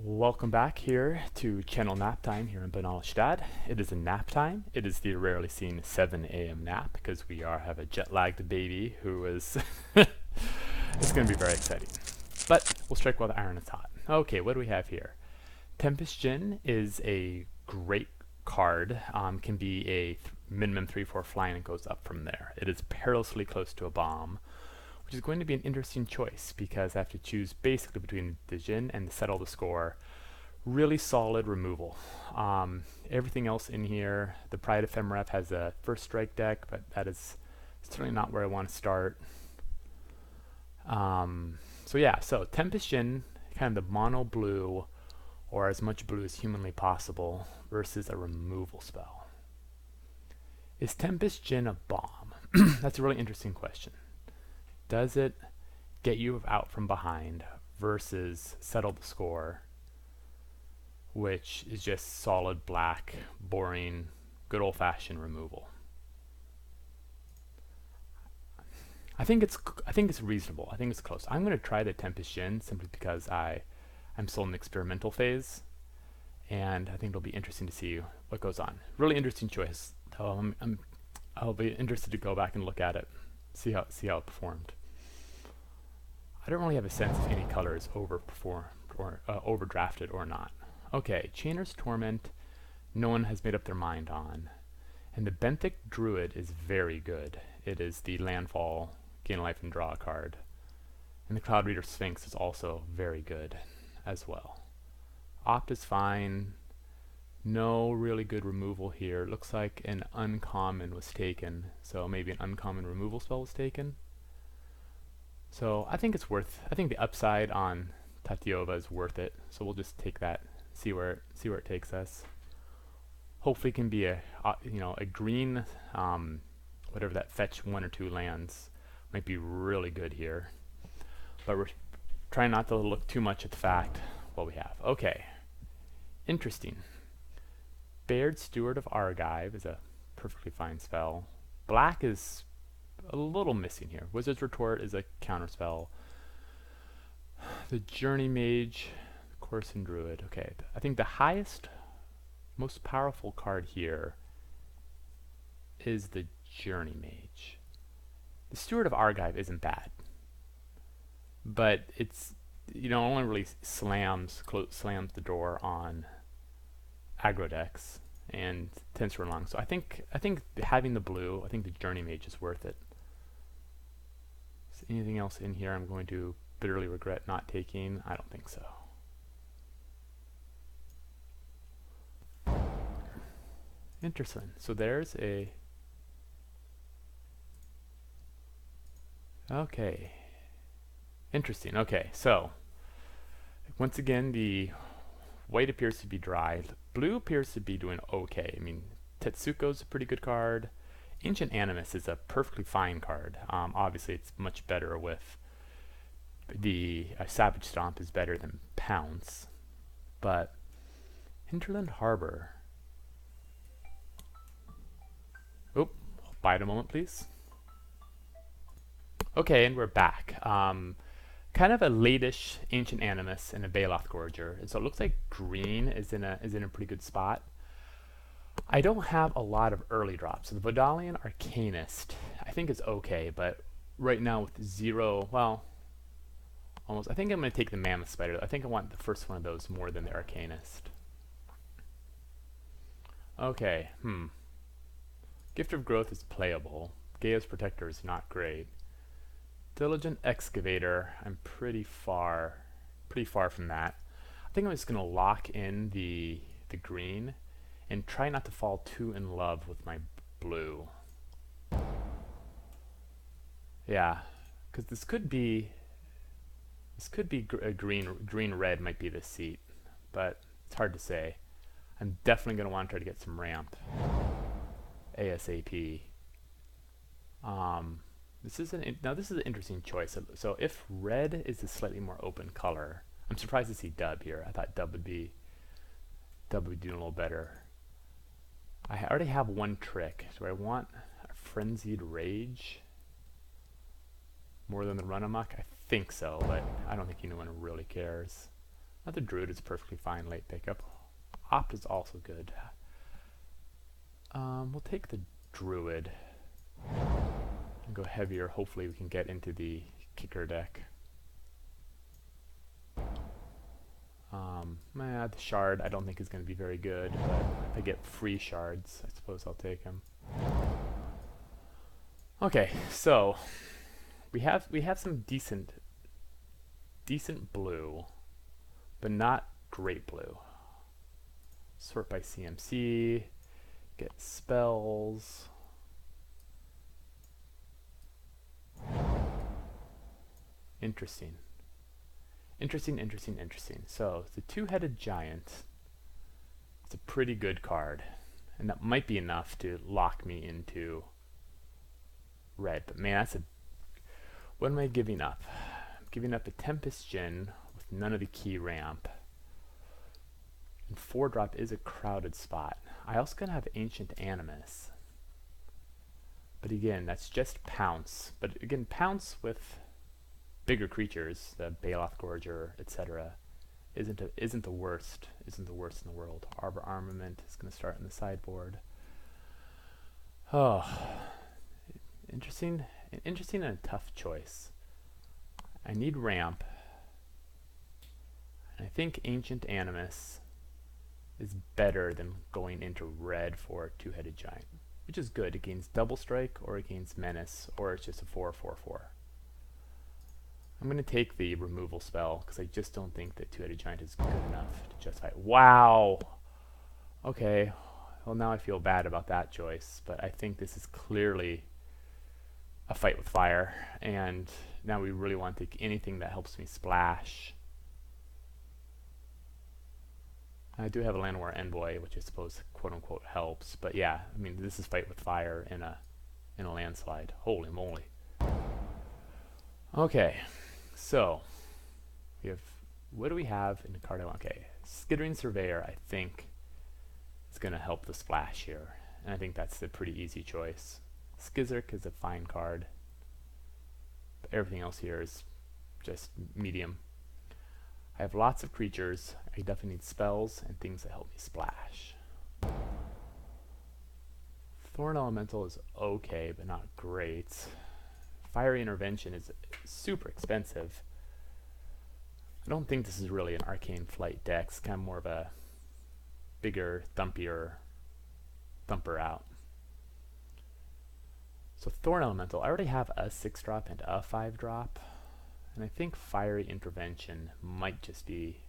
Welcome back here to Channel Nap Time here in Benalish Dad. It is a nap time. It is the rarely seen 7 a.m. nap because we have a jet-lagged baby who is... It's going to be very exciting. But we'll strike while the iron is hot. Okay, what do we have here? Tempest Djinn is a great card. Can be a minimum 3/4 flying and goes up from there. It is perilously close to a bomb, which is going to be an interesting choice because I have to choose basically between the Djinn and Settle the Score. Really solid removal. Everything else in here, the Pride Ephemeref has a first strike deck, but that is certainly not where I want to start. So Tempest Djinn, kind of the mono blue, or as much blue as humanly possible, versus a removal spell. Is Tempest Djinn a bomb? That's a really interesting question. Does it get you out from behind versus Settle the Score, which is just solid black, boring, good old-fashioned removal? I think it's reasonable. I think it's close. I'm going to try the Tempest Djinn simply because I'm still in the experimental phase, and I think it'll be interesting to see what goes on. Really interesting choice. I'll be interested to go back and look at it, see how it performed. I don't really have a sense if any color is overperformed or overdrafted or not. Okay, Chainer's Torment, no one has made up their mind on. And the Benthic Druid is very good. It is the landfall, gain life and draw card. And the Cloud Reader Sphinx is also very good as well. Opt is fine. No really good removal here. Looks like an uncommon was taken, so maybe an uncommon removal spell was taken. So I think it's worth. I think the upside on Tatyova is worth it. So we'll just take that, see where it takes us. Hopefully, it can be a green, whatever that fetch 1 or 2 lands might be really good here. But we're trying not to look too much at the fact what we have. Okay, interesting. Baird Steward of Argive is a perfectly fine spell. Black is a little missing here. Wizard's Retort is a counterspell. The Journey Mage, Corson Druid. Okay, I think the highest, most powerful card here is the Journey Mage. The Steward of Argive isn't bad, but it's only really slams the door on aggro decks and tends to run long. So I think having the blue, I think the Journey Mage is worth it. Is anything else in here I'm going to bitterly regret not taking? I don't think so. Interesting. So there's a... Okay. Interesting. Okay, so once again, the white appears to be dry. Blue appears to be doing okay. I mean, Tetsuko's a pretty good card. Ancient Animus is a perfectly fine card. Obviously, it's much better with the Savage Stomp is better than Pounce, but Hinterland Harbor. Oh, bide a moment, please. Okay, and we're back. Kind of a late-ish Ancient Animus and a Baloth Gorger, and so it looks like green is in a pretty good spot. I don't have a lot of early drops. So the Vodalian Arcanist, I think is okay, but right now with 0, well, almost. I think I'm going to take the Mammoth Spider. I think I want the first one of those more than the Arcanist. Okay, Gift of Growth is playable. Gaia's Protector is not great. Diligent Excavator, I'm pretty far from that. I think I'm just going to lock in the green and try not to fall too in love with my blue. Yeah, because this could be a green red might be the seat, but it's hard to say. I'm definitely going to want to try to get some ramp ASAP. This is an interesting choice. So if red is a slightly more open color, I'm surprised to see Dub here. I thought Dub would be doing a little better. I already have one trick. Do I want a Frenzied Rage more than the Run Amok? I think so, but I don't think anyone really cares. Another Druid is perfectly fine late pickup. Opt is also good. We'll take the Druid and go heavier. Hopefully we can get into the kicker deck. The Shard I don't think is going to be very good, but if I get free shards, I suppose I'll take him. Okay, so we have some decent blue, but not great blue. Sort by CMC, get spells. Interesting. So the two-headed giant, it's a pretty good card, and that might be enough to lock me into red. But man, what am I giving up? I'm giving up a Tempest Djinn with none of the key ramp. And 4-drop is a crowded spot. I also gonna have Ancient Animus. But again, that's just Pounce. But again, Pounce with bigger creatures, the Baloth Gorger, etc., isn't the worst in the world. Arbor Armament is going to start in the sideboard. Oh, interesting and a tough choice. I need ramp, and I think Ancient Animus is better than going into red for two-headed giant, which is good. It gains double strike, or it gains menace, or it's just a 4/4/4. I'm going to take the removal spell because I just don't think that two-headed giant is good enough to justify it. Wow! Okay, well now I feel bad about that choice, but I think this is clearly a fight with fire, and now we really want to take anything that helps me splash. I do have a Land War Envoy, which I suppose quote-unquote helps, but yeah, I mean this is fight with fire in a landslide. Holy moly. Okay. So, we have, what do we have in the card I want? Okay, Skittering Surveyor, I think, is going to help the splash here. And I think that's a pretty easy choice. Skizark is a fine card, but everything else here is just medium. I have lots of creatures. I definitely need spells and things that help me splash. Thorn Elemental is okay, but not great. Fiery Intervention is super expensive. I don't think this is really an Arcane Flight deck. It's kind of more of a bigger, thumper out. So Thorn Elemental, I already have a 6-drop and a 5-drop, and I think Fiery Intervention might just be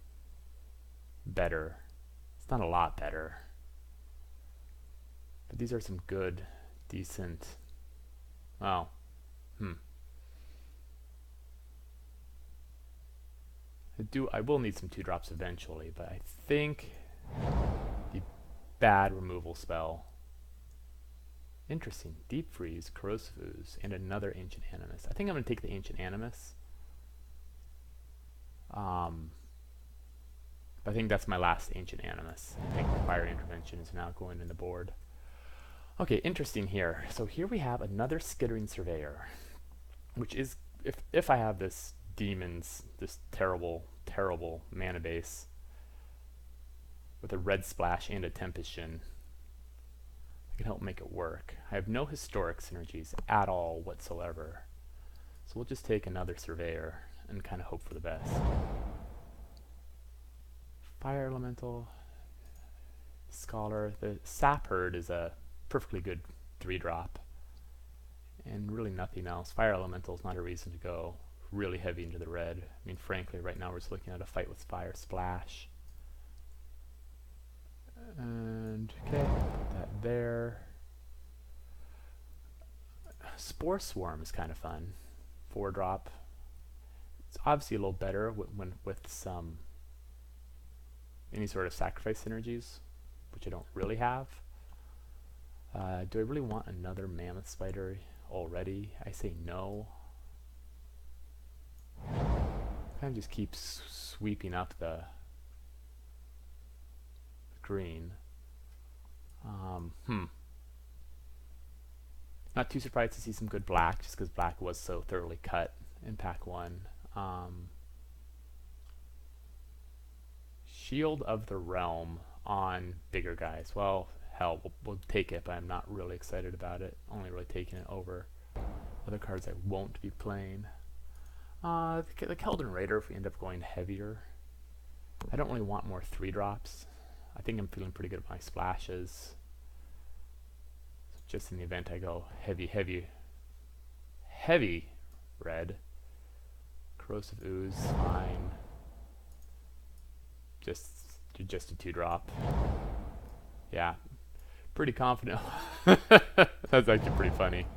better. It's not a lot better, but these are some good, decent, well, I will need some 2-drops eventually, but I think the bad removal spell. Interesting. Deep Freeze, Corrosive Ooze, and another Ancient Animus. I think I'm going to take the Ancient Animus. I think that's my last Ancient Animus. I think Fire Intervention is now going in the board. Okay, interesting here. So here we have another Skittering Surveyor, which is, if I have this this terrible mana base with a red splash and a Tempest Djinn, I can help make it work. I have no historic synergies at all whatsoever, so we'll just take another Surveyor and kind of hope for the best. Fire Elemental, Scholar. The Sap Herd is a perfectly good 3-drop, and really nothing else. Fire Elemental is not a reason to go really heavy into the red. I mean, frankly, right now we're just looking at a fight with fire splash. And okay, put that there. Spore Swarm is kind of fun. 4-drop. It's obviously a little better with some any sort of sacrifice synergies, which I don't really have. Do I really want another Mammoth Spider already? I say no. Kind of just keeps sweeping up the green. Not too surprised to see some good black, just because black was so thoroughly cut in pack 1. Shield of the Realm on bigger guys. Well, hell, we'll take it, but I'm not really excited about it. Only really taking it over other cards I won't be playing. The Keldon Raider, if we end up going heavier. I don't really want more 3-drops. I think I'm feeling pretty good with my splashes. Just in the event I go heavy red. Corrosive Ooze, fine. Just a 2-drop. Yeah, pretty confident. That's actually pretty funny.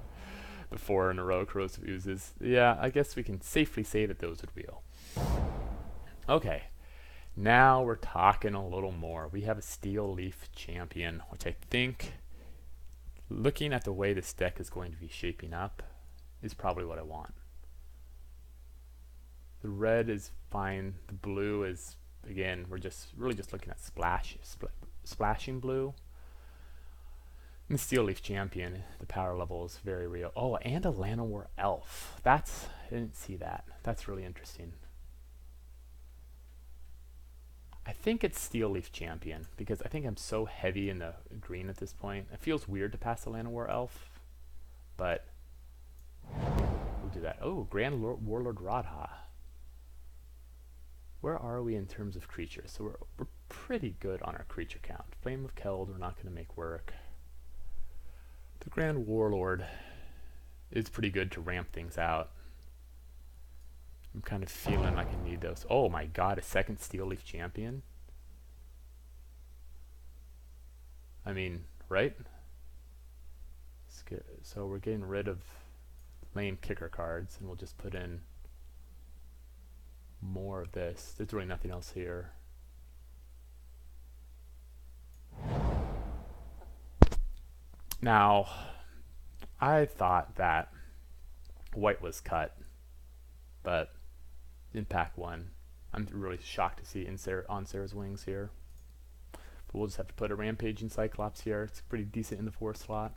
The 4 in a row Corrosive Oozes. Yeah, I guess we can safely say that those would wheel. Okay, now we're talking a little more. We have a Steel Leaf Champion, which I think, looking at the way this deck is going to be shaping up, is probably what I want. The red is fine. The blue is, again, we're really just looking at splashing blue. And the Steel Leaf Champion, the power level is very real. Oh, and a Llanowar Elf. I didn't see that. That's really interesting. I think it's Steel Leaf Champion, because I think I'm so heavy in the green at this point. It feels weird to pass a Llanowar Elf, but we'll do that. Oh, Grand Warlord Radha. Where are we in terms of creatures? So we're pretty good on our creature count. Flame of Keld, we're not going to make work. The Grand Warlord is pretty good to ramp things out. I'm kind of feeling like I need those. Oh my god, a second Steel Leaf Champion? I mean, right? So we're getting rid of lame kicker cards, and we'll just put in more of this. There's really nothing else here. Now, I thought that white was cut, but in pack 1, I'm really shocked to see on Sarah's Wings here. But we'll just have to put a Rampaging Cyclops here. It's pretty decent in the 4 slot.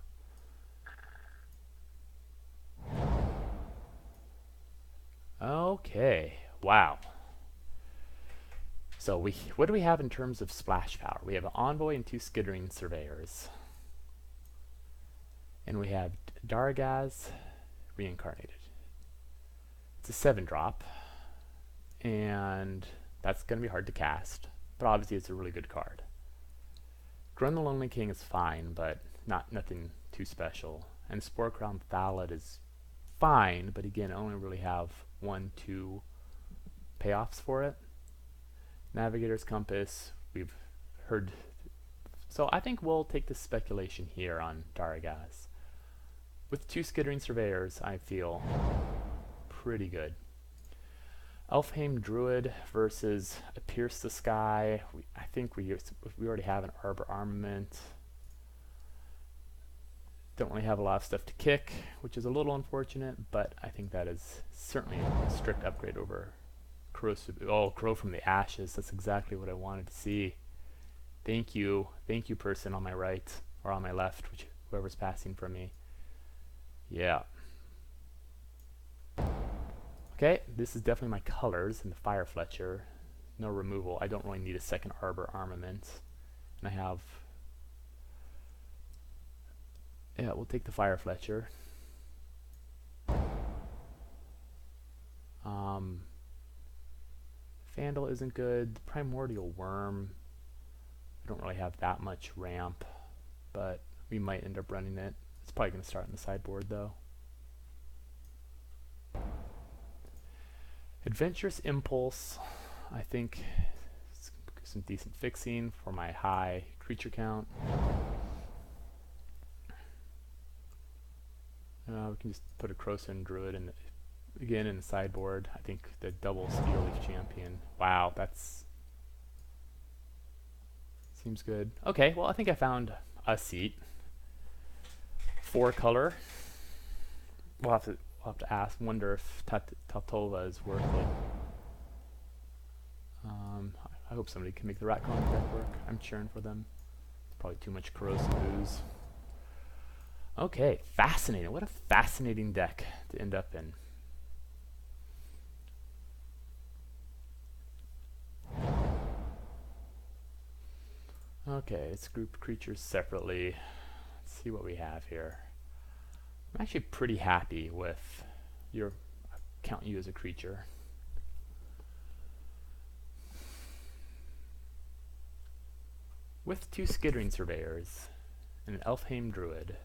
Okay, wow. So what do we have in terms of splash power? We have an Envoy and 2 Skittering Surveyors. And we have Dargaz Reincarnated. It's a 7-drop, and that's going to be hard to cast, but obviously it's a really good card. Grun the Lonely King is fine, but nothing too special. And Spore Crown Thallid is fine, but again, I only really have 1-2 payoffs for it. Navigator's Compass, we've heard. So I think we'll take the speculation here on Dargaz. With 2 Skittering Surveyors, I feel pretty good. Elfheim Druid versus a Pierce the Sky. I think we already have an Arbor Armament. Don't really have a lot of stuff to kick, which is a little unfortunate, but I think that is certainly a strict upgrade over Corrosive. Oh, Crow from the Ashes. That's exactly what I wanted to see. Thank you, person on my right or on my left, whoever's passing from me. Yeah. Okay, this is definitely my colors in the Fire Fletcher. No removal. I don't really need a second Arbor Armament. And I have... Yeah, we'll take the Fire Fletcher. Vandal isn't good. The Primordial Worm. I don't really have that much ramp, but we might end up running it. It's probably going to start in the sideboard, though. Adventurous Impulse, I think some decent fixing for my high creature count. We can just put a Croson Druid in again in the sideboard. I think the double Steel Leaf Champion. Wow, that's seems good. Okay, well I think I found a seat. 4 color. We'll have to ask. Wonder if Tatova is worth it. I hope somebody can make the Rat Colony deck work. I'm cheering for them. Probably too much Corrosive Ooze. Okay, fascinating. What a fascinating deck to end up in. Okay, let's group creatures separately. Let's see what we have here. I'm actually pretty happy with your count you as a creature. With 2 Skittering Surveyors and an Elfheim Druid,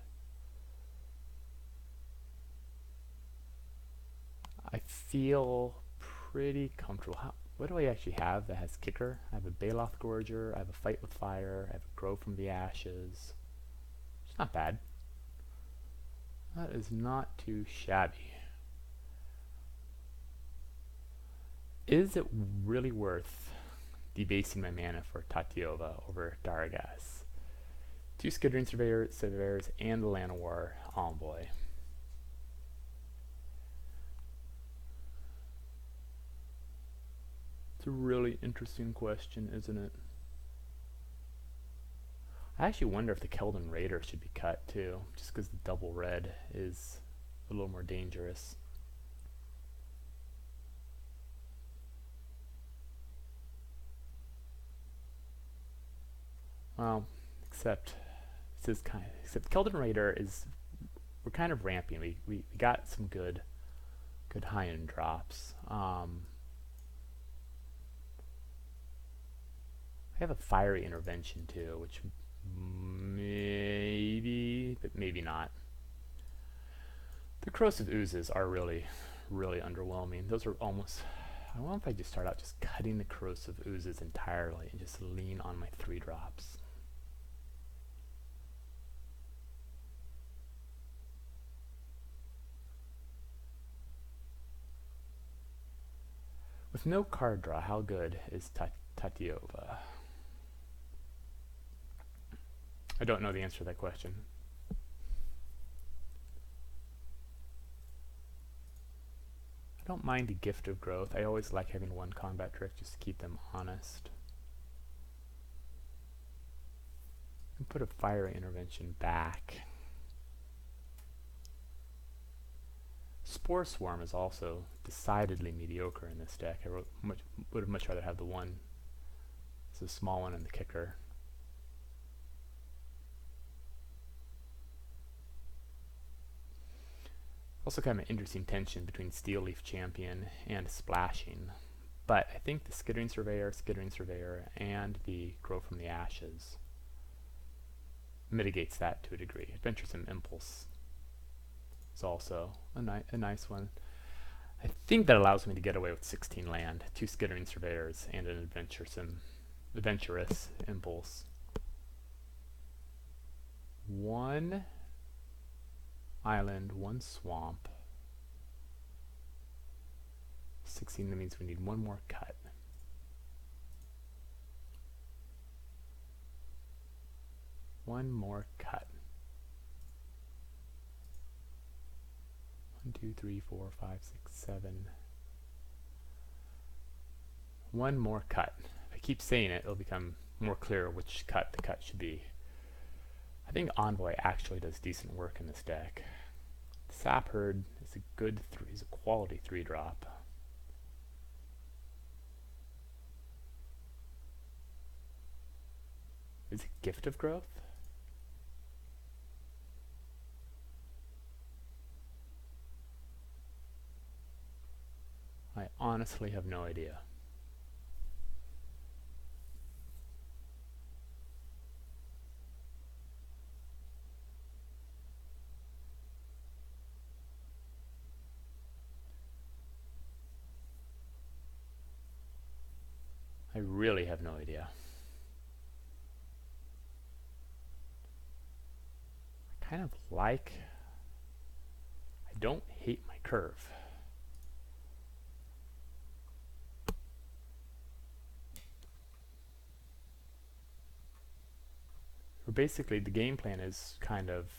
I feel pretty comfortable. What do I actually have that has kicker? I have a Baloth Gorger, I have a Fight with Fire, I have a Grow from the Ashes. It's not bad. That is not too shabby. Is it really worth debasing my mana for Tatyova over Daragas? 2 Skittering Surveyors and the Llanowar Envoy. It's a really interesting question, isn't it? I actually wonder if the Keldon Raider should be cut too, just because the double red is a little more dangerous. Well, except Keldon Raider is, we're kind of ramping. We got some good high end drops. I have a Fiery Intervention too, which maybe, but maybe not. The Corrosive Oozes are really underwhelming. Those are almost, I don't know if I just start out just cutting the Corrosive Oozes entirely and just lean on my 3 drops. With no card draw, how good is Tatyova? I don't know the answer to that question. I don't mind the Gift of Growth. I always like having 1 combat trick just to keep them honest. And put a Fiery Intervention back. Spore Swarm is also decidedly mediocre in this deck. I would have much rather have the one. It's a small one in the kicker. Also kind of an interesting tension between Steel Leaf Champion and Splashing. But I think the Skittering Surveyor, and the Grow from the Ashes mitigates that to a degree. Adventuresome Impulse is also a nice one. I think that allows me to get away with 16 land, 2 Skittering Surveyors, and an Adventurous Impulse. 1 island, 1 swamp. 16, that means we need 1 more cut. One more cut. 1, 2, 3, 4, 5, 6, 7. 1 more cut. If I keep saying it, it'll become more clear which cut the cut should be. I think Envoy actually does decent work in this deck. Sapherd is a good is a quality 3-drop. Is it Gift of Growth? I honestly have no idea. I really have no idea. I kind of like, I don't hate my curve. Or basically the game plan is kind of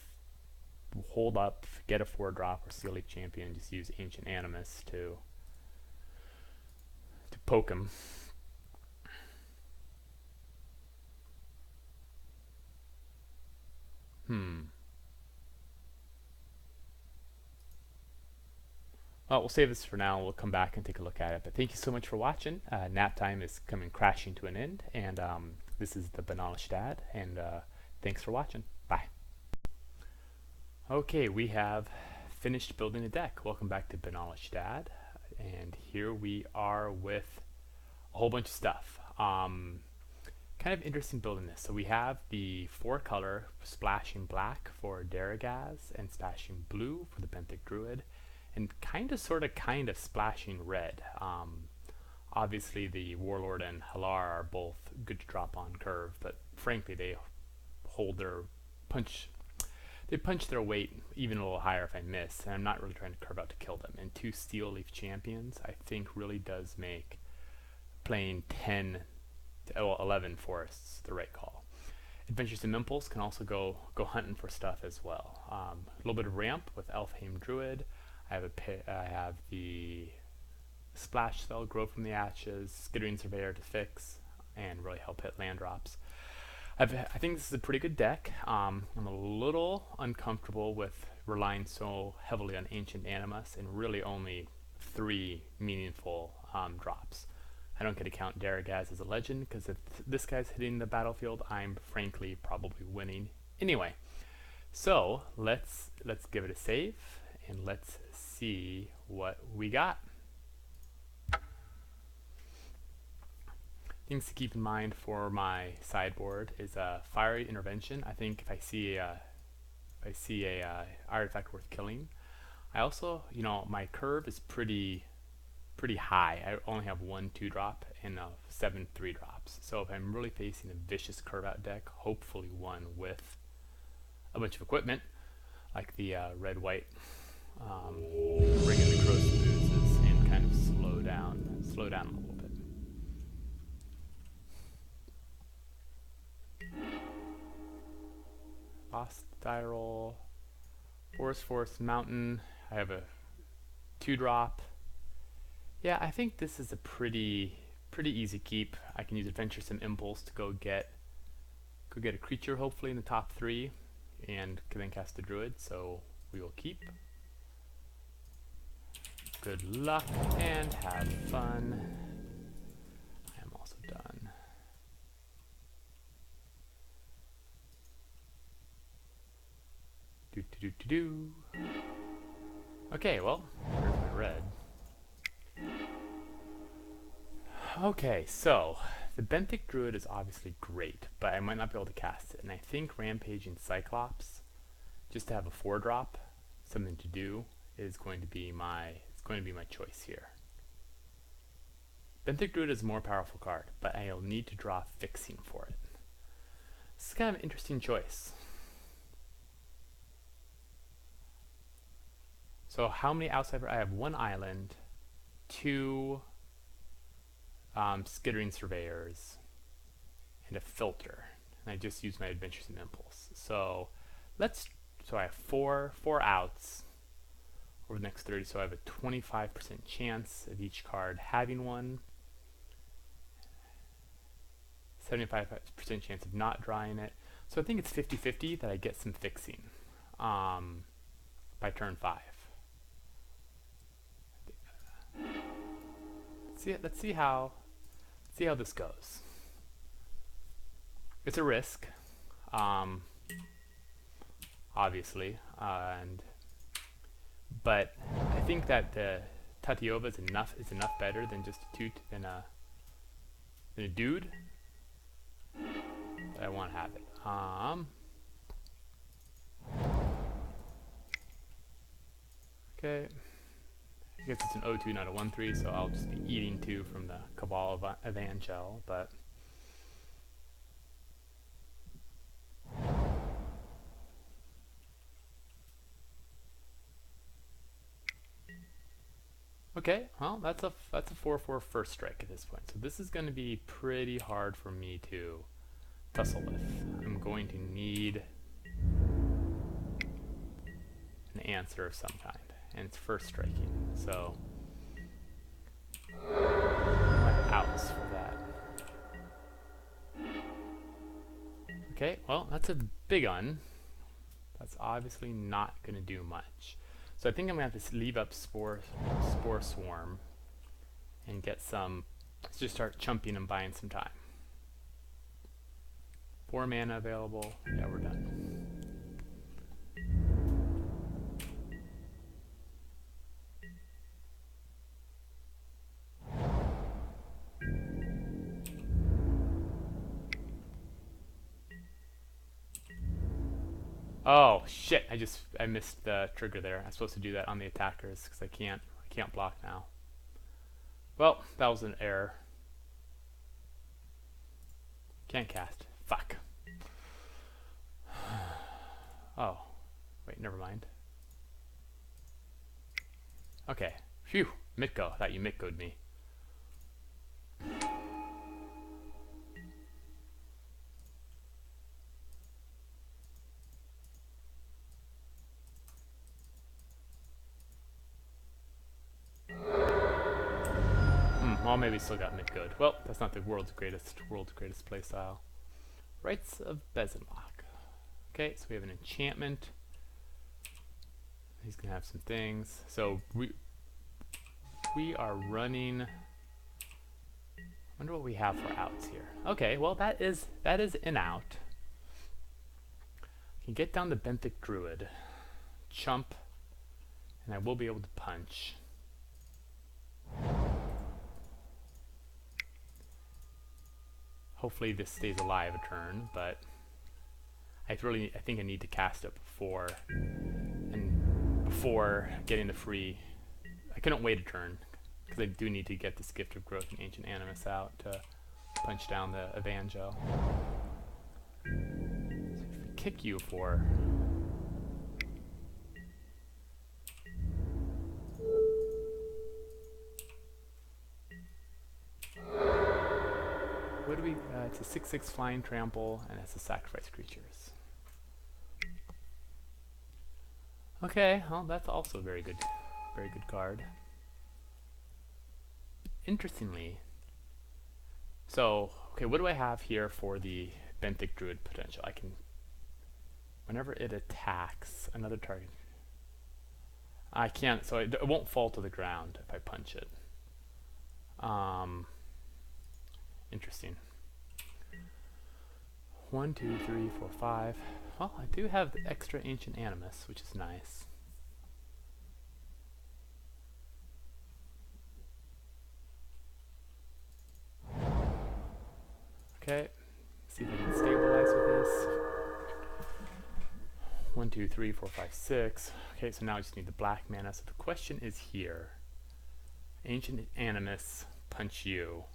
hold up, get a 4-drop or Steel Leaf Champion, just use Ancient Animus to poke him. Well, we'll save this for now. We'll come back and take a look at it. But thank you so much for watching. Nap time is coming crashing to an end. And this is the Benalish Dad. And thanks for watching. Bye. Okay, we have finished building a deck. Welcome back to Benalish Dad. And here we are with a whole bunch of stuff. Kind of interesting building this. So we have the 4-color splashing black for Daragaz and splashing blue for the Benthic Druid, and kind of splashing red. Obviously the Warlord and Halar are both good to drop on curve, but frankly they hold their punch. They punch their weight even a little higher if I miss, and I'm not really trying to curve out to kill them. And 2 Steel Leaf Champions I think really does make playing 11 forests the right call. Adventuresome Impulse can also go hunting for stuff as well. A little bit of ramp with Elfheim Druid. I have the splash spell, Grow from the Ashes, Skittering Surveyor to fix and really help hit land drops. I think this is a pretty good deck. I'm a little uncomfortable with relying so heavily on Ancient Animus and really only 3 meaningful drops. I don't get to count Daragaz as a legend, because if this guy's hitting the battlefield, I'm frankly probably winning anyway. So let's give it a save and let's see what we got. Things to keep in mind for my sideboard is a Fiery Intervention. I think if I see a artifact worth killing. I also, my curve is pretty high. I only have 1 2-drop and 7 3-drops. So if I'm really facing a vicious curve out deck, hopefully one with a bunch of equipment, like the red-white, bring in the Corrosive Oozes and kind of slow down a little bit. Lost die roll, Forest Mountain. I have a 2-drop. Yeah, I think this is a pretty easy keep. I can use Adventuresome Impulse to go get a creature hopefully in the top 3, and can then cast the Druid. So we will keep. Good luck and have fun. I am also done. Do. Okay, well, here's my red. Okay, so the Benthic Druid is obviously great, but I might not be able to cast it. And I think Rampaging Cyclops, just to have a 4-drop, something to do, is going to be my choice here. Benthic Druid is a more powerful card, but I'll need to draw Fixing for it. This is kind of an interesting choice. So how many outside? I have 1 island, 2 Skittering Surveyors, and a filter. And I just used my Adventuresome Impulse. So I have 4 outs over the next 30. So I have a 25% chance of each card having one. 75% chance of not drawing it. So I think it's 50-50 that I get some fixing by turn 5. Let's see how this goes. It's a risk, obviously, but I think that the Tatiova is enough better than just a toot than a dude. But I want to have it. Okay. I guess it's an 0-2, not a 1-3, so I'll just be eating 2 from the Cabal of Evangel, but okay, well that's a 4/4 first strike at this point. So this is going to be pretty hard for me to tussle with. I'm going to need an answer of some kind. And it's first striking, so I have outs for that. Okay, well, that's a big one. That's obviously not going to do much. So I think I'm gonna have to leave up Spore Swarm and get some. Let's just start chumping and buying some time. 4 mana available. Yeah, we're done. Oh shit! I missed the trigger there. I'm supposed to do that on the attackers because I can't block now. Well, that was an error. Can't cast. Fuck. Oh, wait, never mind. Okay. Phew. Mitko. I thought you Mitko'd me. Well, maybe still got Mitko'd. Well, that's not the world's greatest playstyle. Rites of Bezenlock. Okay, so we have an enchantment. He's gonna have some things. So we are running. I wonder what we have for outs here. Okay, well that is an out. I can get down the Benthic Druid, chump, and I will be able to punch. Hopefully this stays alive a turn, but I think I need to cast it before getting the free. I couldn't wait a turn because I do need to get this Gift of Growth and Ancient Animus out to punch down the Evanjo. So if we kick you for what do we? It's a 6/6 flying trample, and it's a sacrifice creatures. Okay, well that's also a very good card. Interestingly, so okay, what do I have here for the Benthic Druid potential? I can, whenever it attacks another target, I can't. So it won't fall to the ground if I punch it. Interesting. 1, 2, 3, 4, 5. Well, I do have the extra Ancient Animus, which is nice. Okay, see if I can stabilize with this. 1, 2, 3, 4, 5, 6. Okay, so now I just need the black mana. So the question is here: Ancient Animus, punch you.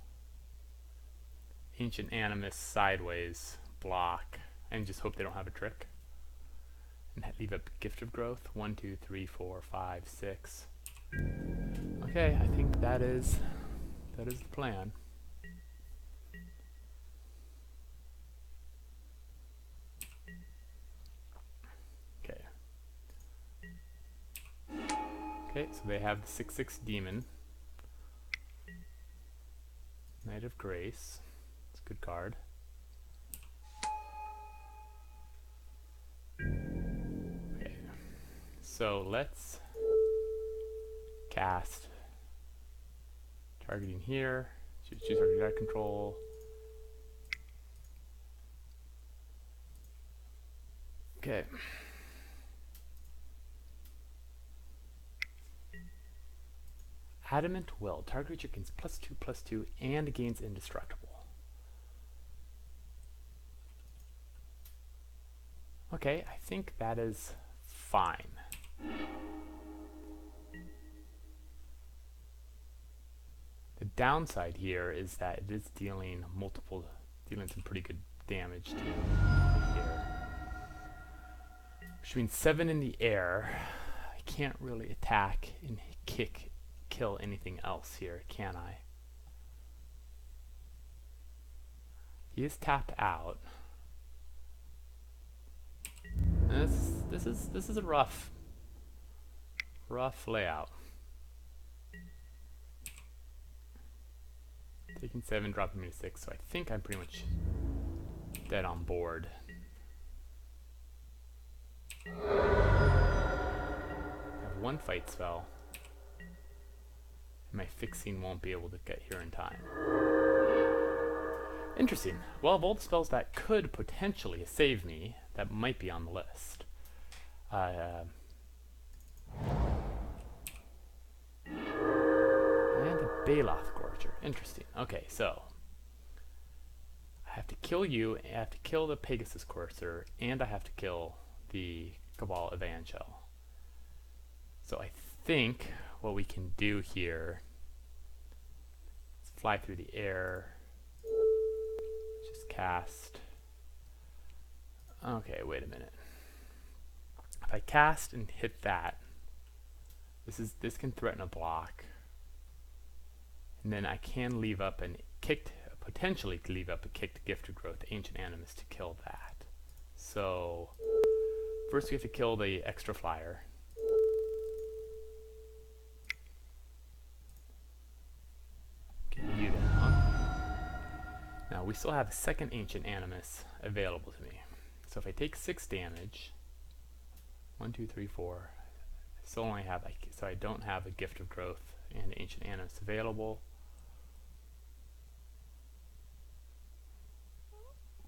Ancient Animus sideways, block, and just hope they don't have a trick. And leave a Gift of Growth. 1, 2, 3, 4, 5, 6. Okay, I think that is the plan. Okay. Okay, so they have the 6/6 demon. Knight of Grace. It's a good card. Okay. So let's cast targeting here. Choose target guard control. Okay. Adamant Will. Target creature gains +2/+2 and gains indestructible. Okay, I think that is fine. The downside here is that it is dealing some pretty good damage to here. Which means 7 in the air. I can't really attack and kill anything else here, can I? He is tapped out. And this is a rough layout. Taking 7, dropping me to 6, so I think I'm pretty much dead on board. Have one fight spell. My fixing won't be able to get here in time. Interesting. Well, of all the spells that could potentially save me, that might be on the list. And a Baloth Gorger. Interesting. Okay, so I have to kill you, I have to kill the Pegasus Courser, and I have to kill the Cabal Evangel. So I think what we can do here is fly through the air, just cast. Okay, wait a minute. If I cast and hit that, this can threaten a block, and then I can leave up and potentially leave up a kicked Gift of Growth, Ancient Animus, to kill that. So first we have to kill the extra flyer. Get you down. Now we still have a second Ancient Animus available to me. So if I take 6 damage, 1, 2, 3, 4, I still only have, so I don't have a Gift of Growth and Ancient Animus available.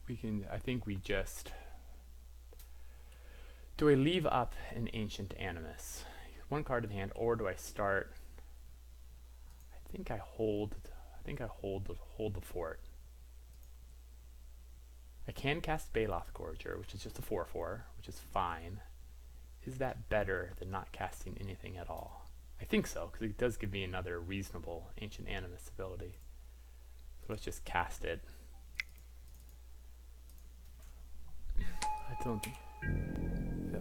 We can, I think we just, do I leave up an Ancient Animus? 1 card in hand, or do I start? I think I hold the fort. I can cast Baloth Gorger, which is just a 4/4, which is fine. Is that better than not casting anything at all? I think so, because it does give me another reasonable Ancient Animus ability. So let's just cast it. I don't think. Yeah.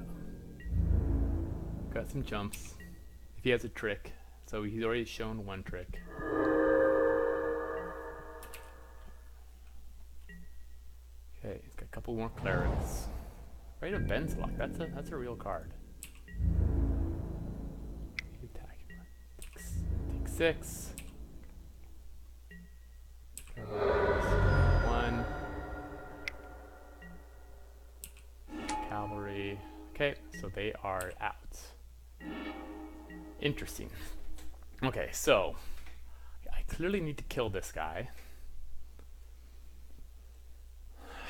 Got some jumps. If he has a trick, so he's already shown 1 trick. Okay, he's got a couple more clerics. Right of Benalish, that's a real card. Attack. Take 6. 1. Cavalry. Okay, so they are out. Interesting. Okay, so I clearly need to kill this guy.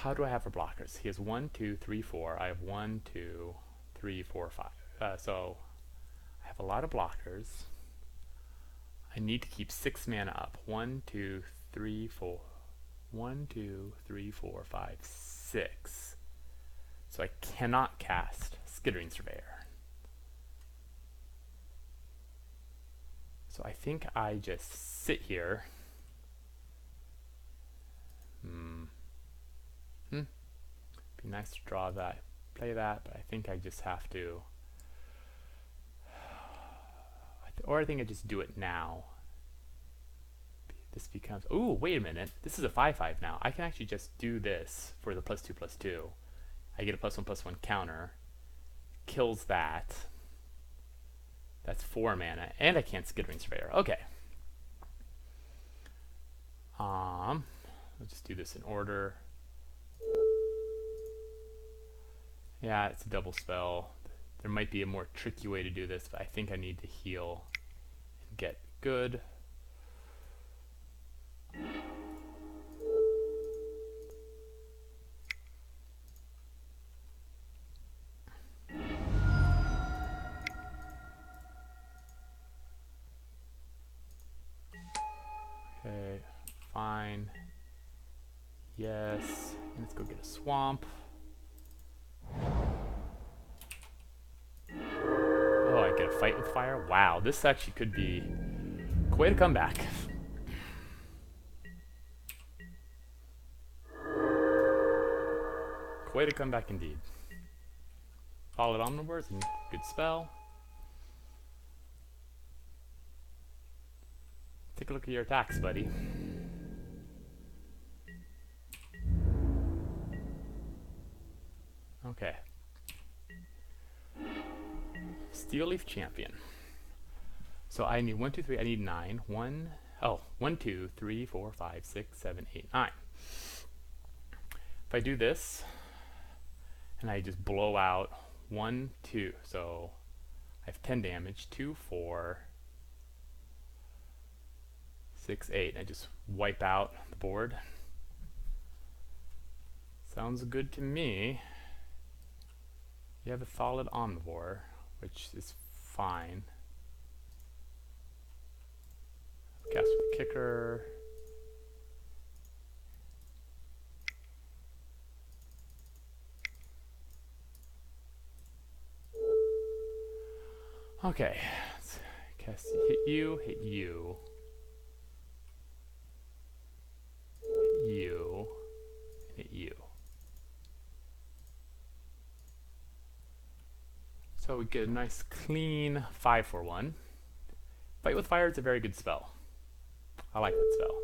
How do I have for blockers? He has 1, 2, 3, 4. I have 1, 2, 3, 4, 5. So I have a lot of blockers. I need to keep 6 mana up. 1, 2, 3, 4. 1, 2, 3, 4, 5, 6. So I cannot cast Skittering Surveyor. So I think I just sit here. Be nice to draw that, play that, but I think I just have to, or I think I just do it now. This becomes, ooh, wait a minute, this is a 5/5 now. I can actually just do this for the +2/+2. I get a +1/+1 counter, kills that. That's 4 mana, and I can't Skittering Surveyor. Okay. I'll just do this in order. Yeah, it's a double spell. There might be a more tricky way to do this, but I think I need to heal and get good. Okay, fine. Yes, let's go get a swamp. Oh, I get a fight with fire? Wow, this actually could be quite a comeback. Quite a comeback indeed. Solid Omnivores and good spell. Take a look at your attacks, buddy. Okay. Steel Leaf Champion. So I need 1, 2, 3. I need 9. 1, 2, 3, 4, 5, 6, 7, 8, 9. If I do this, and I just blow out 1, 2, so I have 10 damage. 2, 4, 6, 8. I just wipe out the board. Sounds good to me. You have a solid omnivore, which is fine. Cast with kicker. Okay, let's cast hit you, hit you, hit you, hit you. So we get a nice clean 5 for 1. Fight with Fire is a very good spell. I like that spell.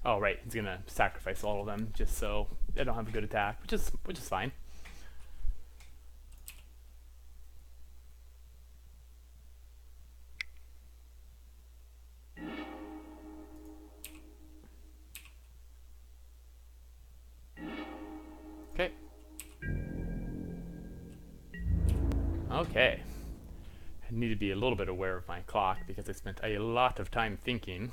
Oh right, he's gonna sacrifice all of them just so they don't have a good attack, which is fine. Okay. Okay. I need to be a little bit aware of my clock because I spent a lot of time thinking.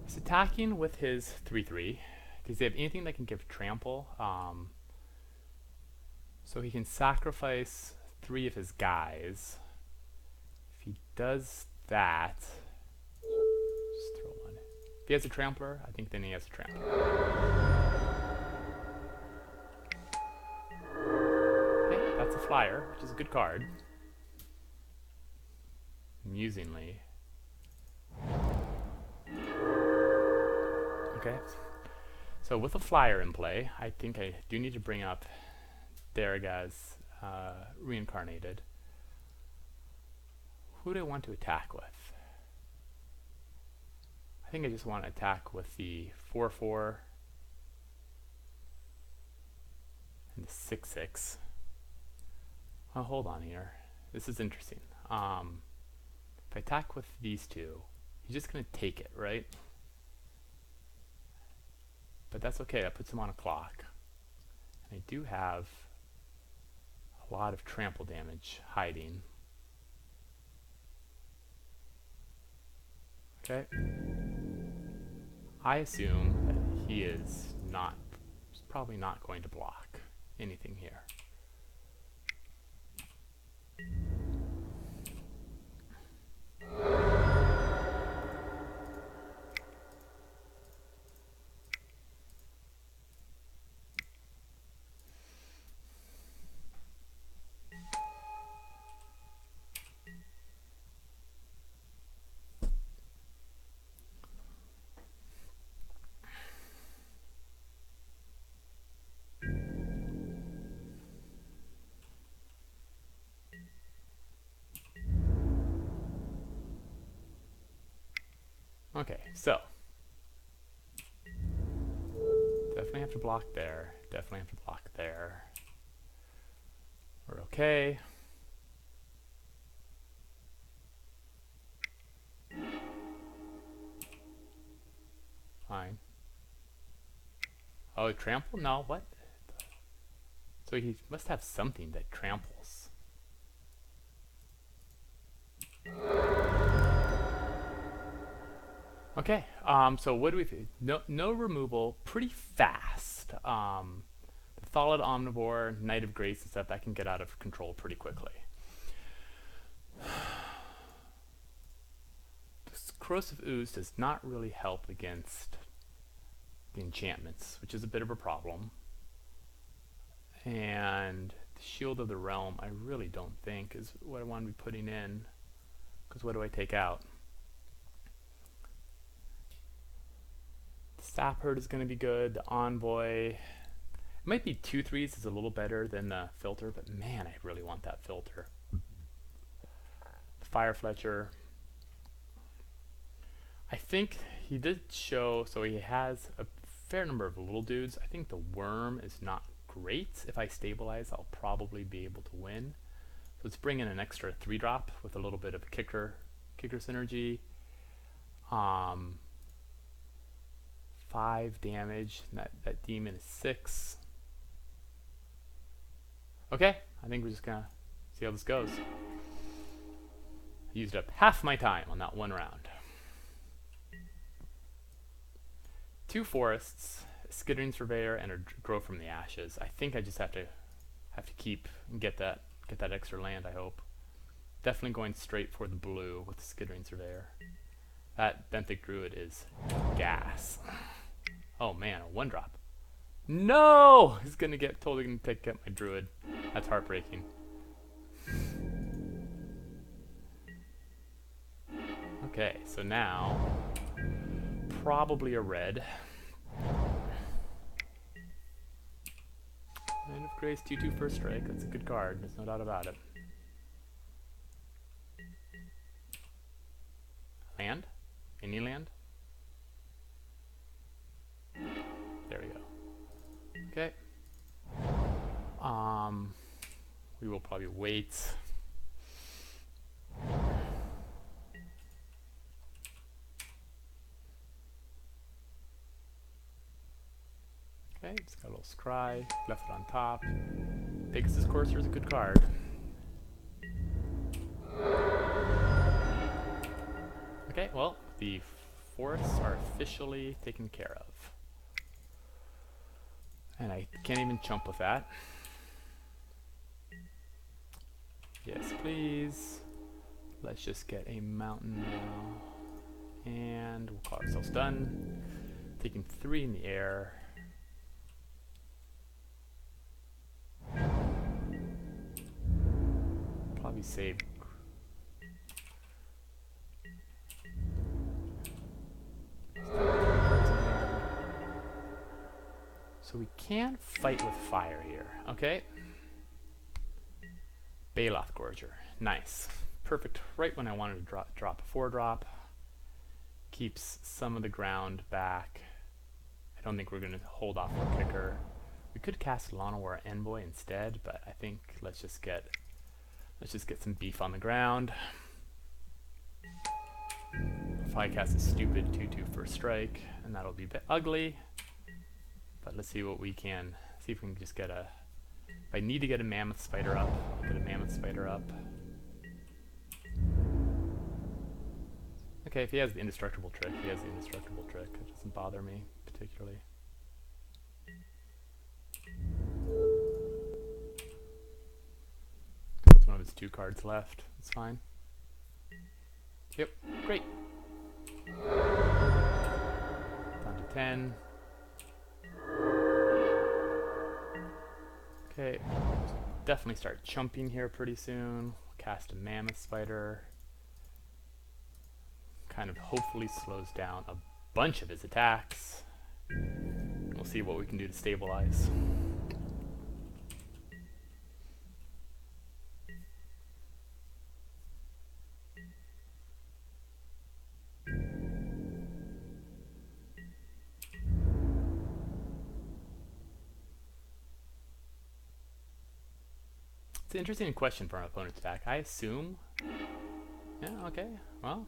He's attacking with his 3/3. Does he have anything that can give trample? So he can sacrifice 3 of his guys. If he does that, just throw one. If he has a trampler, I think then he has a trampler. Okay, that's a flyer, which is a good card. Amusingly. Okay, so with a flyer in play, I think I do need to bring up Daraga's reincarnated. Who do I want to attack with? I think I just want to attack with the 4/4 and the 6/6. Oh, hold on here. This is interesting. If I attack with these two, he's just going to take it, right? But that's okay, that puts him on a clock. And I do have a lot of trample damage hiding. Okay. I assume that he is probably not going to block anything here. Okay, so definitely have to block there, definitely have to block there. We're okay. Fine. Oh, trample? No, what? So he must have something that tramples. Okay, so what do we do? No removal, pretty fast. The solid omnivore, Knight of Grace and stuff, that can get out of control pretty quickly. This Corrosive Ooze does not really help against the enchantments, which is a bit of a problem. And the Shield of the Realm, I really don't think is what I want to be putting in, because what do I take out? The Sap Herd is going to be good, the Envoy. Might be 2/3 is a little better than the filter, but man, I really want that filter. Fire Fletcher. I think he did show, so he has a fair number of little dudes. I think the worm is not great. If I stabilize, I'll probably be able to win. So let's bring in an extra 3-drop with a little bit of kicker synergy. 5 damage. That demon is 6. Okay, I think we're just gonna see how this goes. I used up half my time on that one round. 2 forests, a Skittering Surveyor, and a Grow from the Ashes. I think I just have to keep and get that extra land. I hope. Definitely going straight for the blue with the Skittering Surveyor. That Benthic Druid is gas. Oh man, a 1-drop. No! He's totally gonna get my Druid. That's heartbreaking. Okay, so now probably a red. Man of Grace 2/2 first strike. That's a good card. There's no doubt about it. Land? Any land? There we go. Okay. We will probably wait. Okay, it's got a little scry, left it on top. Pegasus Courser is a good card. Okay, well, the forests are officially taken care of. And I can't even chump with that. Yes, please. Let's just get a mountain now. And we'll call ourselves done. Taking 3 in the air. Probably save. So we can fight with fire here, okay? Baloth Gorger, nice. Perfect, right when I wanted to drop a 4-drop. Keeps some of the ground back. I don't think we're gonna hold off our kicker. We could cast Llanowar Envoy instead, but I think let's just get some beef on the ground. If I cast a stupid 2/2 first strike, and that'll be a bit ugly. But let's see what we can, see if we can just get a, if I need to get a Mammoth Spider up, I'll get a Mammoth Spider up. Okay, if he has the indestructible trick, he has the indestructible trick. It doesn't bother me particularly. It's one of his 2 cards left, it's fine. Yep, great. Down to 10. Okay, definitely start chumping here pretty soon. Cast a Mammoth Spider. Kind of hopefully slows down a bunch of his attacks. We'll see what we can do to stabilize. It's an interesting question for our opponent's attack. I assume. Yeah, okay. Well,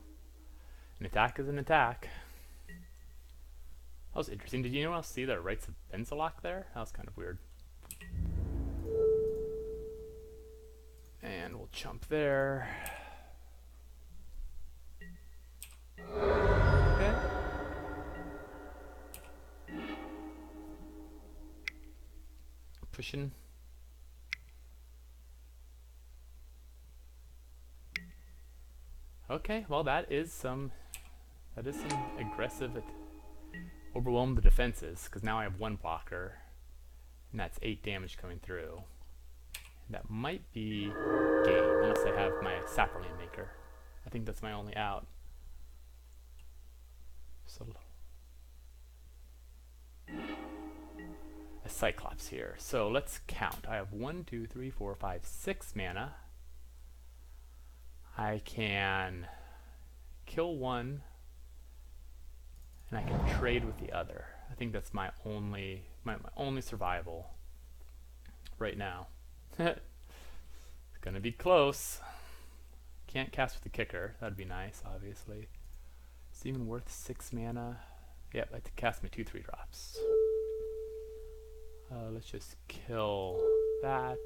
an attack is an attack. That was interesting. Did anyone else see the Rites of Benzalok there? That was kind of weird. And we'll chump there. Okay. Pushing. Okay, well that is some aggressive overwhelm the defenses, because now I have 1 blocker, and that's 8 damage coming through. And that might be game, unless I have my Saprolan Maker. I think that's my only out. So a Cyclops here. So let's count. I have 1, 2, 3, 4, 5, 6 mana. I can kill one, and I can trade with the other. I think that's my only survival right now. It's gonna be close. Can't cast with the kicker. That'd be nice, obviously. It's even worth 6 mana. Yep, I have to cast my 2/3 drops. Let's just kill that.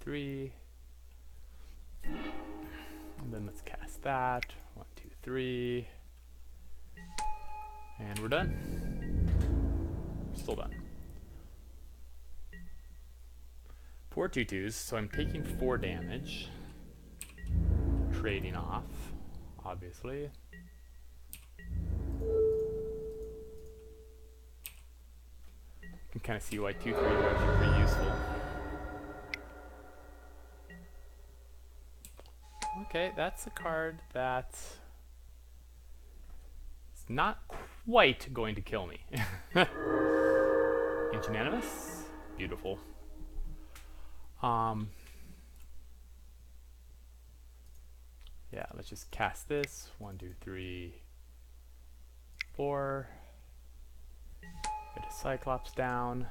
2/3. And then let's cast that. 1, 2, 3. And we're done. Still done. 4 2/2s, so I'm taking 4 damage. Trading off, obviously. You can kind of see why 2/3 are actually pretty useful. Okay, that's a card that's not quite going to kill me. Ancient Animus, beautiful. Yeah, let's just cast this. 1, 2, 3, 4. Get a Cyclops down.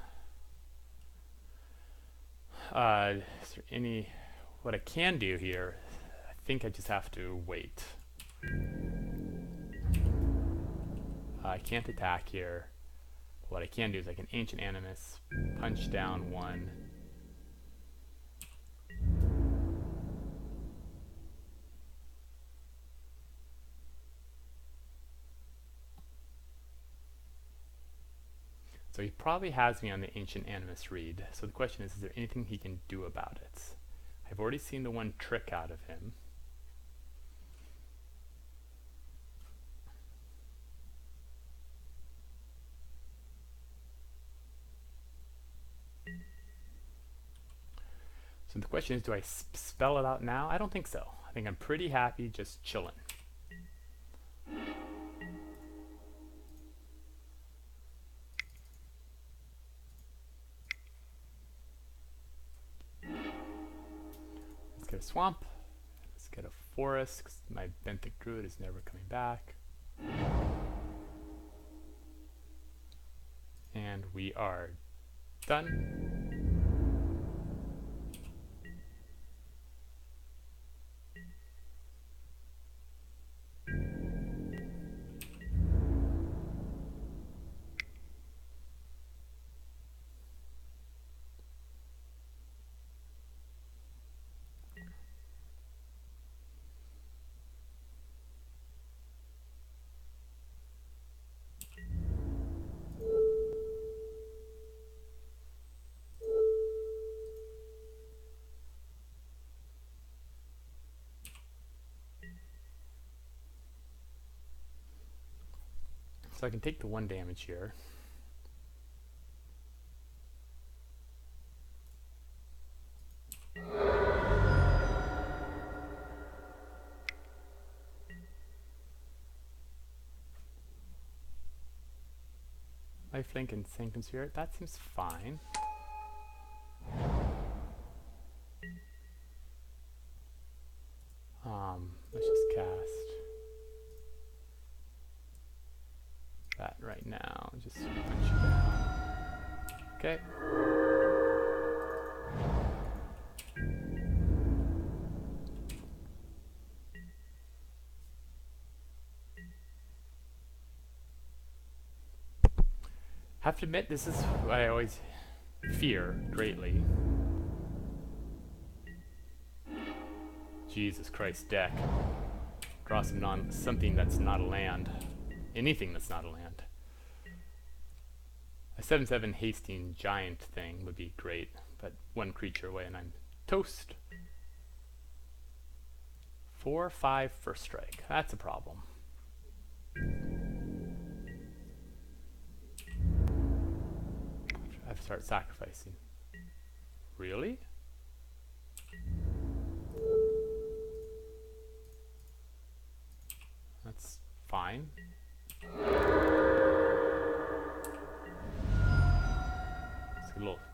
Is there any... What I can do here, I think I just have to wait. I can't attack here. What I can do is I can Ancient Animus, punch down 1. So he probably has me on the Ancient Animus read. So the question is there anything he can do about it? I've already seen the one trick out of him. So the question is, do I spell it out now? I don't think so. I think I'm pretty happy just chilling. Let's get a swamp. Let's get a forest, 'cause my Benthic Druid is never coming back. And we are done. So I can take the 1 damage here. Lifelink and Sanctum Spirit, that seems fine. Let's just cast that right now. Just punch you down. Okay. Have to admit, this is what I always fear greatly. Jesus Christ, deck. Draw something that's not a land. Anything that's not a land. A 7/7 hasting giant thing would be great, but 1 creature away and I'm toast. 4/5 first strike. That's a problem. I have to start sacrificing. Really? That's fine.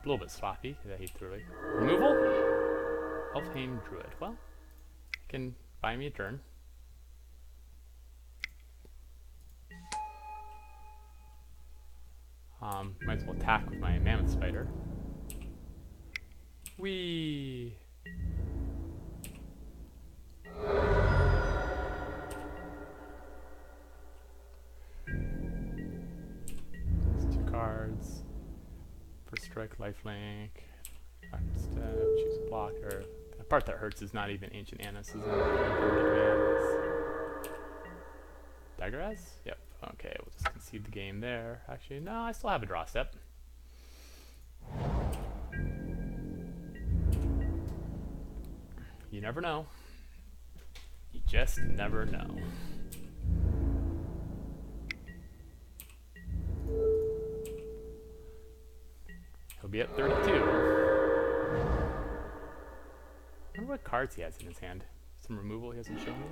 little bit sloppy. I hate through it. Removal? Elfheim Druid. Well, can buy me a turn. Might as well attack with my Mammoth Spider. Whee! There's 2 cards. First strike, lifelink. Step, choose a blocker. The part that hurts is not even Ancient Annis, isn't it? Daggeraz? Yep. Okay, we'll just concede the game there. Actually, no, I still have a draw step. You never know. You just never know. He'll be at 32. I wonder what cards he has in his hand. Some removal he hasn't shown me.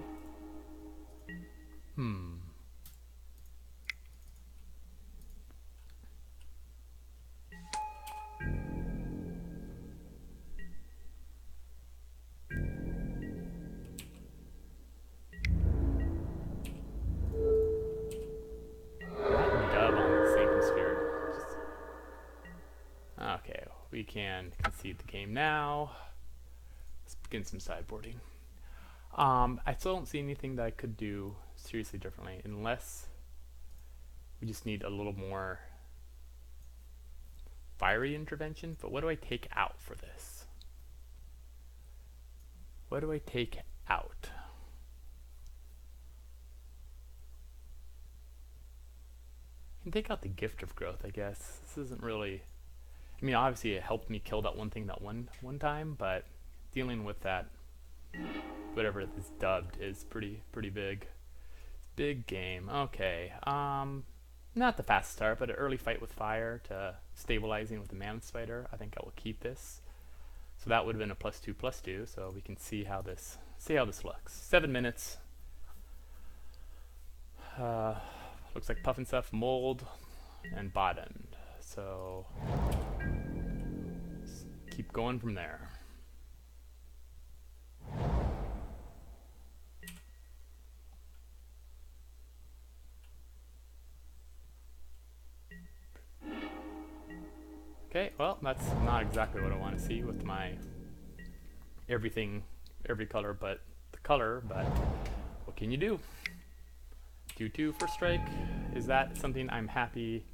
Okay, we can concede the game now. Let's begin some sideboarding. I still don't see anything that I could do seriously differently, unless we just need a little more fiery intervention. But what do I take out for this? What do I take out? I can take out the Gift of Growth, I guess. This isn't really... I mean, obviously it helped me kill that one thing that one time, but dealing with that, whatever it's dubbed, is pretty big. Big game. Okay. Not the fast start, but an early fight with fire to stabilizing with the Mammoth Spider. I think I will keep this. So that would have been a +2/+2. So we can see how this looks. 7 minutes. Looks like Puff and Stuff, Mold, and Bottomed. So keep going from there. Okay, well, that's not exactly what I want to see with my everything, every color but the color, but what can you do? 2/2 for strike. Is that something I'm happy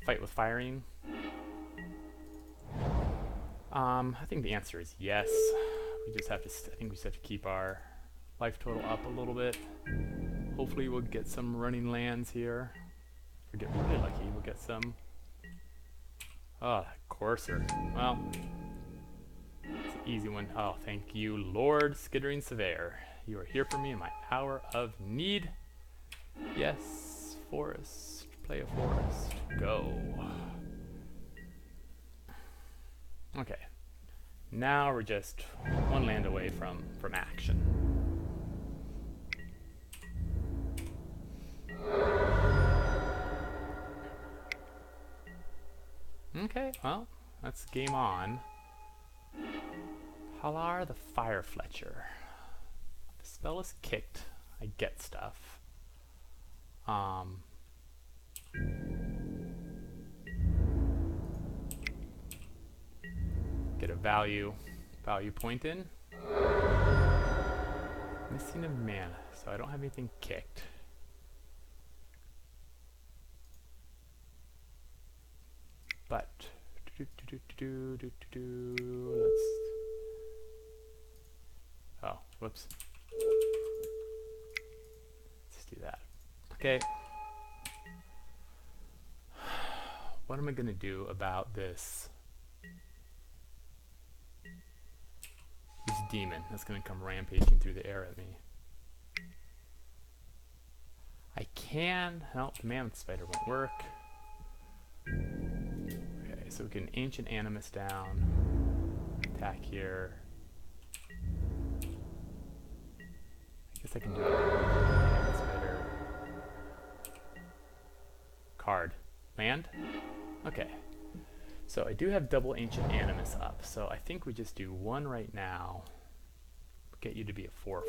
fight with firing? I think the answer is yes. We just have to, I think we just have to keep our life total up a little bit. Hopefully we'll get some running lands here. If we get really lucky, we'll get some. Oh, Courser. Well, it's an easy one. Oh, thank you, Lord Skittering Surveyor. You are here for me in my hour of need. Yes, forest. Play a forest. Go. Okay. Now we're just one land away from action. Okay, well, that's game on. Halar the Fire Fletcher. The spell is kicked. I get stuff. Get a value point in. Missing a mana, so I don't have anything kicked. But let's. Oh, whoops. Let's do that. Okay. What am I gonna do about this demon that's gonna come rampaging through the air at me? I can. No, the Mammoth Spider won't work. Okay, so we can Ancient Animus down. Attack here. I guess I can do it. Mammoth Spider. Card. Land? Okay. So I do have double Ancient Animus up, so I think we just do one right now. Get you to be a 4/4.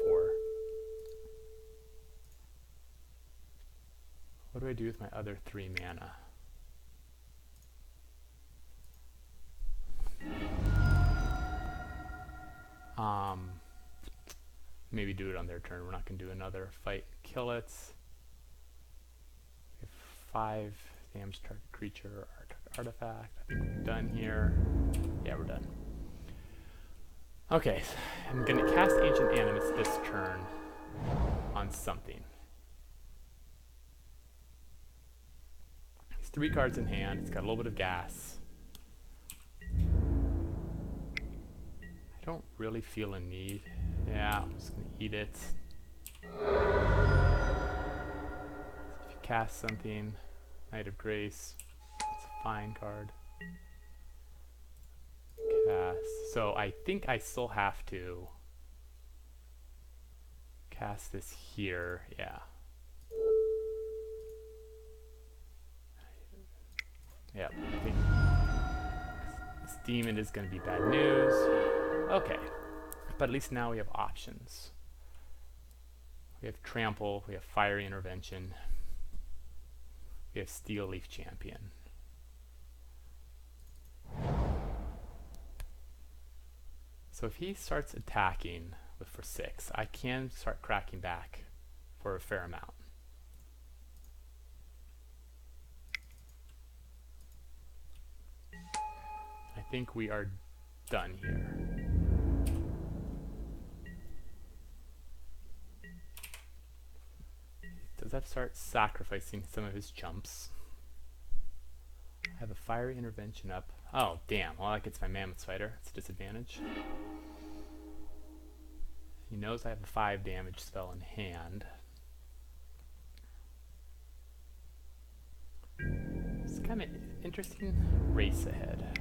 What do I do with my other 3 mana? Maybe do it on their turn. We're not going to do another fight. Kill it. We have 5 damage target creature or target artifact. I think we're done here. Yeah, we're done. Okay, I'm going to cast Ancient Animus this turn on something. It's 3 cards in hand. It's got a little bit of gas. I don't really feel a need. Yeah, I'm just going to eat it. If you cast something, Knight of Grace, it's a fine card. Cast. So I think I still have to cast this here. Yeah. Yeah, I think this demon is going to be bad news. Okay. But at least now we have options. We have Trample, we have Fiery Intervention, we have Steel Leaf Champion. So if he starts attacking for 6, I can start cracking back for a fair amount. I think we are done here. Does that start sacrificing some of his chumps? I have a Fiery Intervention up. Oh, damn. Well, that gets my Mammoth Spider. It's a disadvantage. He knows I have a 5 damage spell in hand. It's kind of interesting race ahead.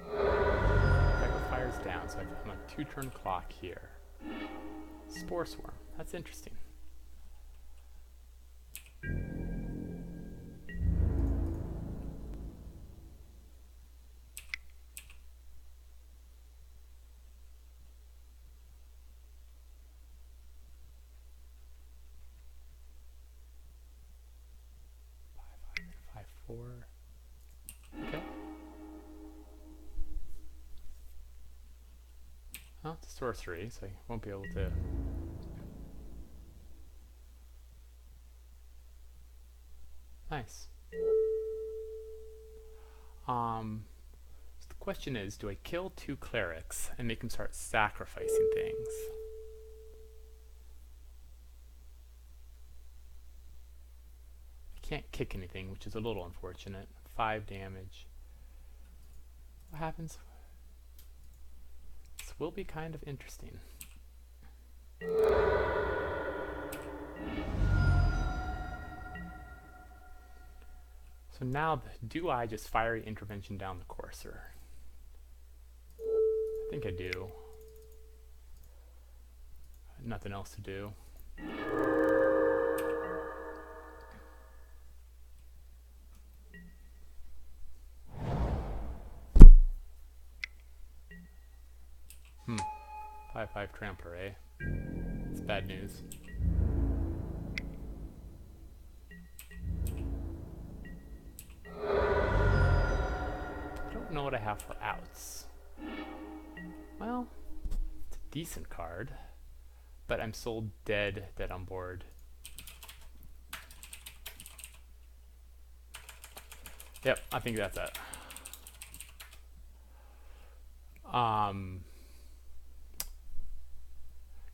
Echo Fire's down, so I'm on a 2-turn clock here. Spore Swarm. That's interesting. Five, 4. Okay. Well, it's a sorcery, so I won't be able to. Nice. So the question is, do I kill 2 clerics and make them start sacrificing things? I can't kick anything, which is a little unfortunate. 5 damage. What happens? This will be kind of interesting. So now, do I just Fiery Intervention down the Courser? I think I do. Nothing else to do. Hmm. 5/5 Trampler, eh? It's bad news. Know what I have for outs. Well, it's a decent card, but I'm sold dead on board. Yep, I think that's it.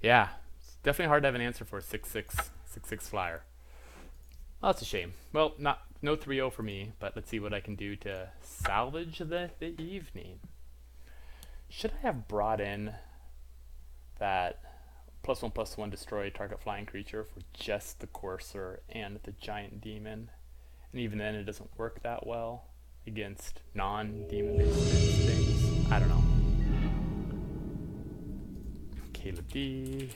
Yeah, it's definitely hard to have an answer for a 6/6 flyer. Oh, that's a shame. Well, no 3-0 for me, but let's see what I can do to salvage the evening. Should I have brought in that +1/+1 destroy target flying creature for just the Courser and the Giant Demon? And even then it doesn't work that well against non-demon based things. I don't know. Caleb D.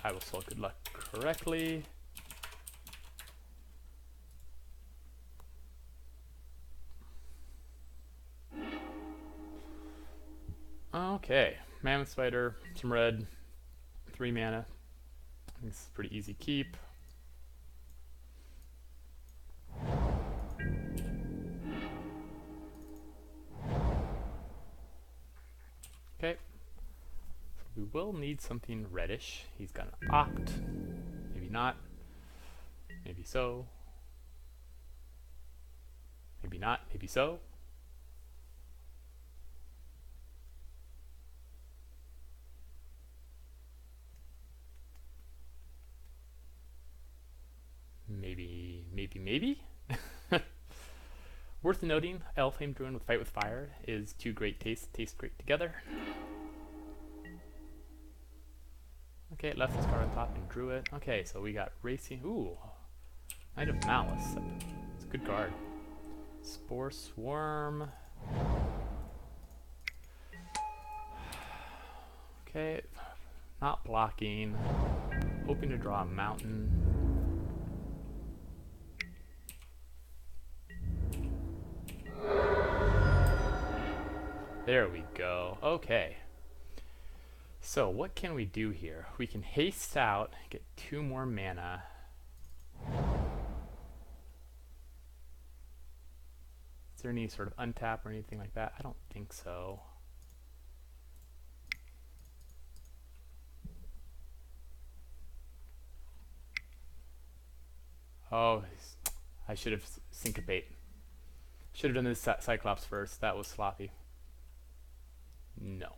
I will spell good luck correctly. Okay, Mammoth Spider, some red, 3 mana. This is pretty easy keep. Okay, so we will need something reddish. He's gonna opt, maybe not, maybe so, maybe not, maybe so. Maybe. Worth noting, Elfhame Druid with Fight with Fire is 2 great tastes, taste great together. Okay, it left this card on top and drew it. Okay, so we got Racing. Ooh, Knight of Malice. It's a good card. Spore Swarm. Okay, not blocking. Hoping to draw a mountain. There we go. Okay. So what can we do here? We can haste out, get 2 more mana. Is there any sort of untap or anything like that? I don't think so. Oh, I should have syncopate. Should have done this Cyclops first. That was sloppy. No.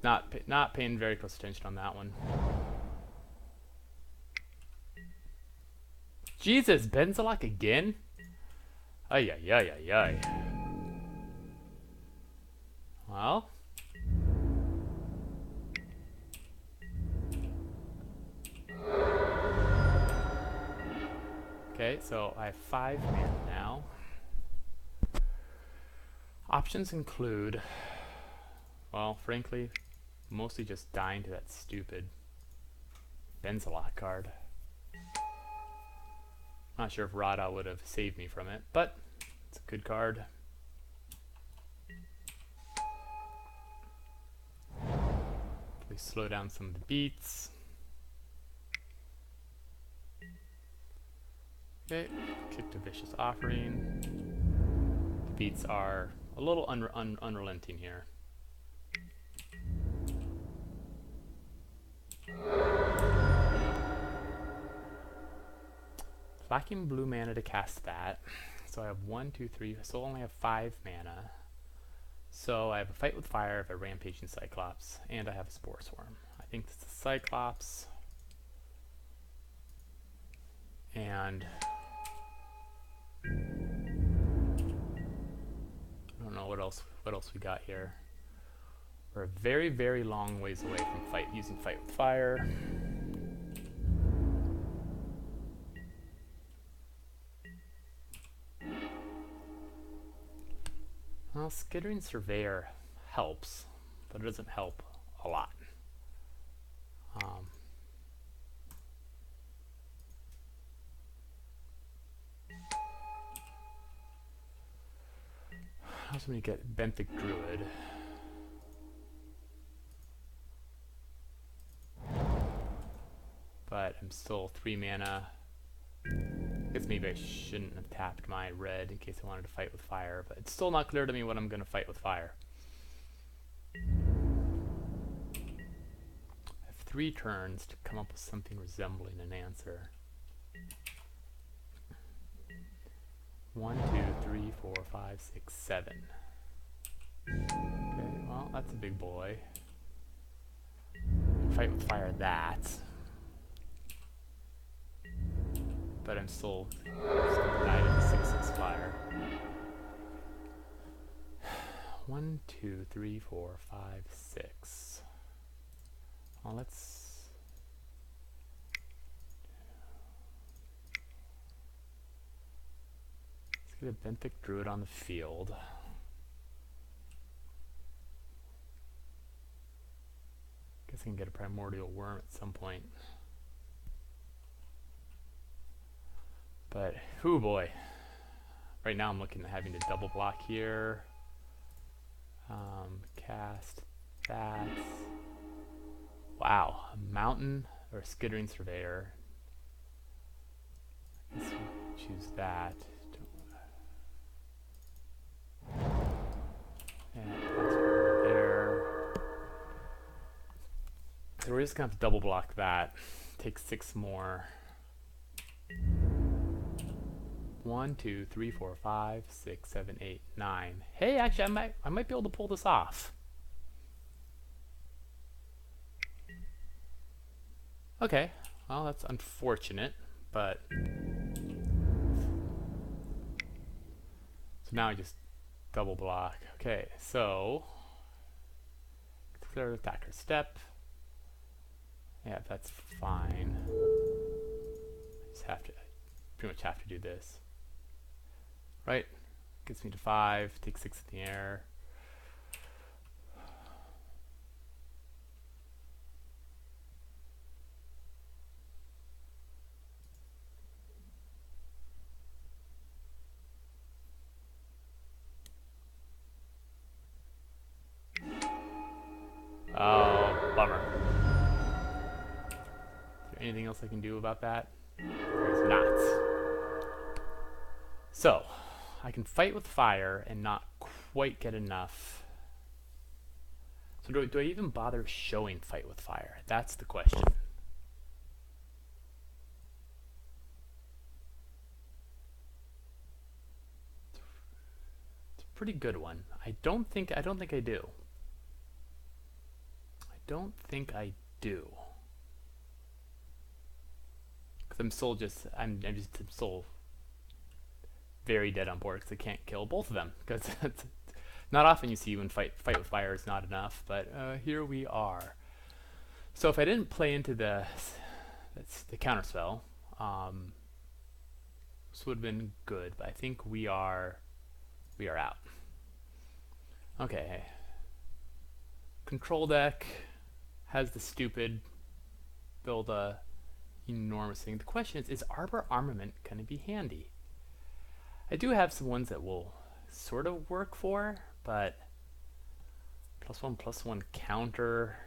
Not paying very close attention on that one. Jesus, Benalish again? Ay. Well. Okay, so I have 5 mana now. Options include, well, frankly, mostly just dying to that stupid Benalish card. Not sure if Rada would have saved me from it, but it's a good card. We slow down some of the beats. Okay, kick to Vicious Offering. The beats are a little unrelenting here. Lacking blue mana to cast that. So I have 1, 2, 3. I still only have 5 mana. So I have a Fight with Fire, I have a Rampaging Cyclops, and I have a Spore Swarm. I think this is Cyclops. And I don't know what else we got here. We're a very, very long ways away from using Fight with Fire. Well, Skittering Surveyor helps, but it doesn't help a lot. I also need to get Benthic Druid. But I'm still 3 mana. I guess maybe I shouldn't have tapped my red in case I wanted to fight with fire, but it's still not clear to me what I'm going to fight with fire. I have 3 turns to come up with something resembling an answer. 1, 2, 3, 4, 5, 6, 7. Okay, well, that's a big boy. Fight with fire that. But I'm still died in the 6/6 flyer. 1, 2, 3, 4, 5, 6. Well, let's get a Benthic Druid on the field. Guess I can get a Primordial Worm at some point. But, oh boy. Right now I'm looking at having to double block here. cast. That's... Wow. A mountain or a skittering surveyor. I guess we'll choose that. And pass over there. So we're just going to have to double block that. Take 6 more. 1, 2, 3, 4, 5, 6, 7, 8, 9. Hey, actually, I might be able to pull this off. Okay, well, that's unfortunate, but... So now I just double block. Okay, so... Clear attacker step. Yeah, that's fine. I just have to... pretty much have to do this. Right? Gets me to 5, take 6 in the air. Oh, bummer. Is there anything else I can do about that? There's not. So, I can fight with fire and not quite get enough. So do I even bother showing fight with fire? That's the question. It's a pretty good one. I don't think I do. I don't think I do. Because I'm still very dead on board because I can't kill both of them. Because it's not often you see when fight with fire is not enough, but here we are. So if I didn't play into the counterspell, this would have been good, but I think we are out. Okay. Control deck has the stupid build a enormous thing. The question is Arbor Armament gonna be handy? I do have some ones that will sort of work for, but +1/+1 counter.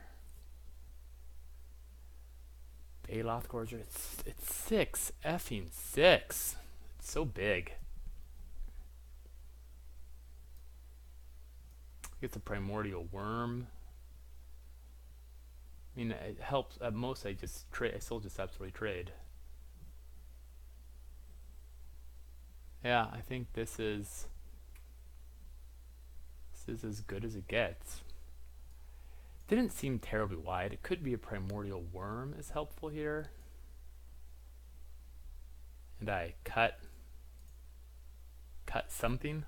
Baloth Gorger, it's 6, effing 6. It's so big. It's a Primordial Worm. I mean, it helps. At most, I still just absolutely trade. Yeah, I think this is as good as it gets. Didn't seem terribly wide. It could be a Primordial Worm is helpful here. And I cut something.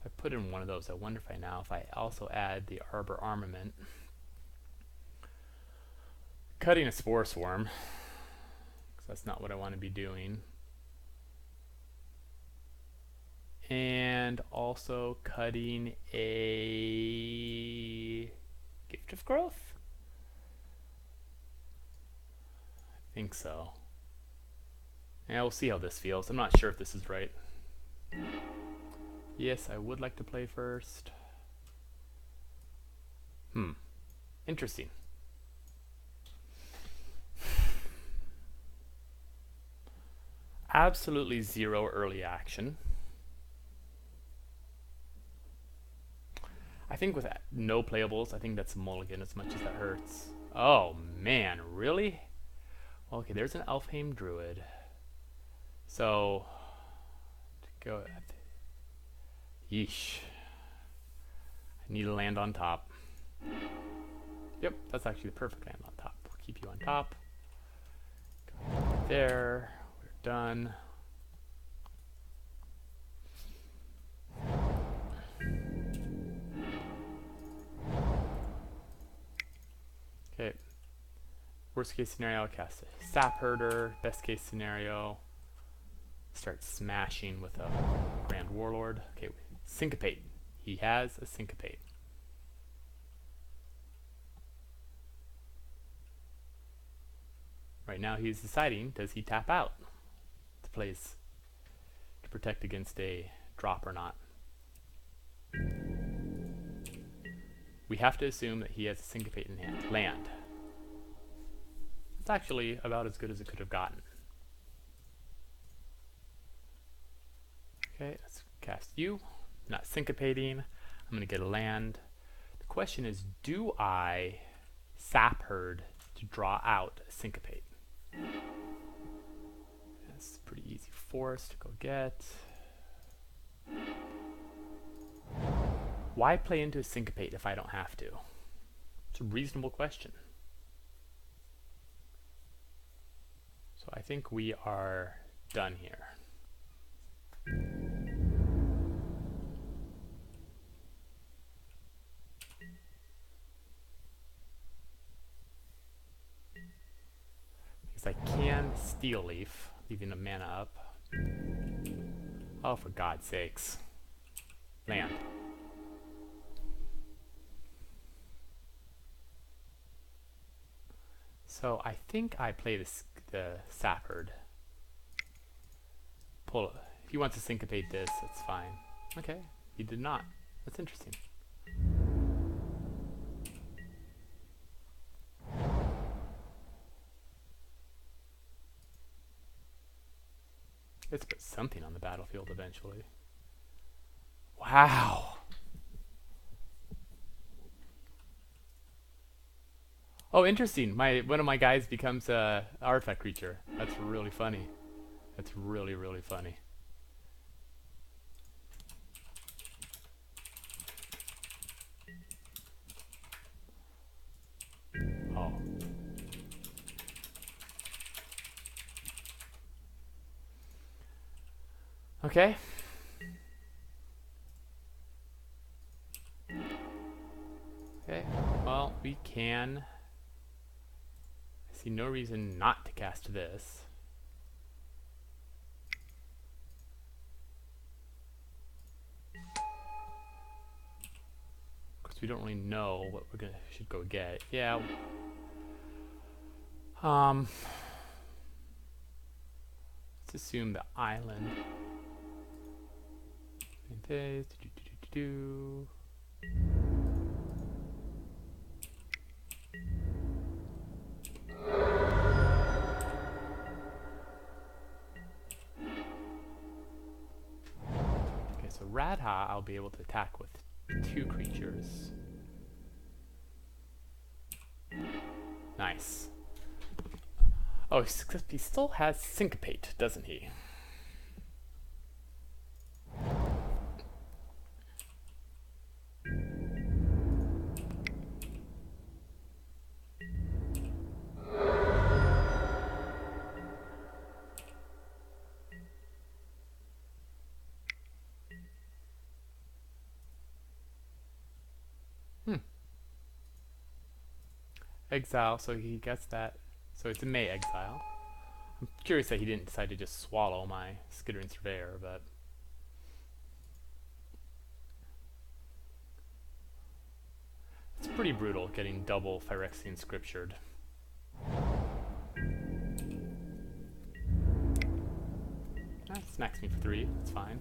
If I put in one of those, I wonder if I also add the Arbor Armament. Cutting a Spore Swarm, because that's not what I want to be doing. And also cutting a Gift of Growth? I think so. Yeah, we'll see how this feels. I'm not sure if this is right. Yes, I would like to play first. Interesting. Absolutely 0 early action. I think with no playables, I think that's a mulligan as much as that hurts. Oh man, really? Well, okay, there's an Elfheim Druid. So, go. Yeesh. I need to land on top. Yep, that's actually the perfect land on top. We'll keep you on top. Go there. We're done. Okay. Worst case scenario, I'll cast a Sap Herder. Best case scenario, start smashing with a Grand Warlord. Okay, Syncopate. He has a Syncopate. Right now he's deciding, does he tap out? plays to protect against a drop or not. We have to assume that he has a syncopate in hand. Land. It's actually about as good as it could have gotten. Okay, let's cast you. Not syncopating. I'm going to get a land. The question is, do I sap herd to draw out a syncopate? That's pretty easy force to go get. Why play into a syncopate if I don't have to? It's a reasonable question. So I think we are done here. Because I can Steel Leaf, leaving a mana up. Oh, for God's sakes. Land. So I think I play the sap herd. Pull it. If he wants to syncopate this, that's fine. Okay, he did not. That's interesting. Let's put something on the battlefield eventually. Wow. Oh, interesting. One of my guys becomes a artifact creature. That's really funny. That's really, really funny. Oh. Okay. Okay. Well, we can. I see no reason not to cast this. Because we don't really know what we're should go get. Yeah. Let's assume the island. Okay, so Radha I'll be able to attack with 2 creatures. Nice. Oh, he still has Syncopate, doesn't he? Exile, so he gets that. So it's a May exile. I'm curious that he didn't decide to just swallow my Skittering Surveyor, but it's pretty brutal getting double Phyrexian Scriptured. Smacks me for 3, that's fine.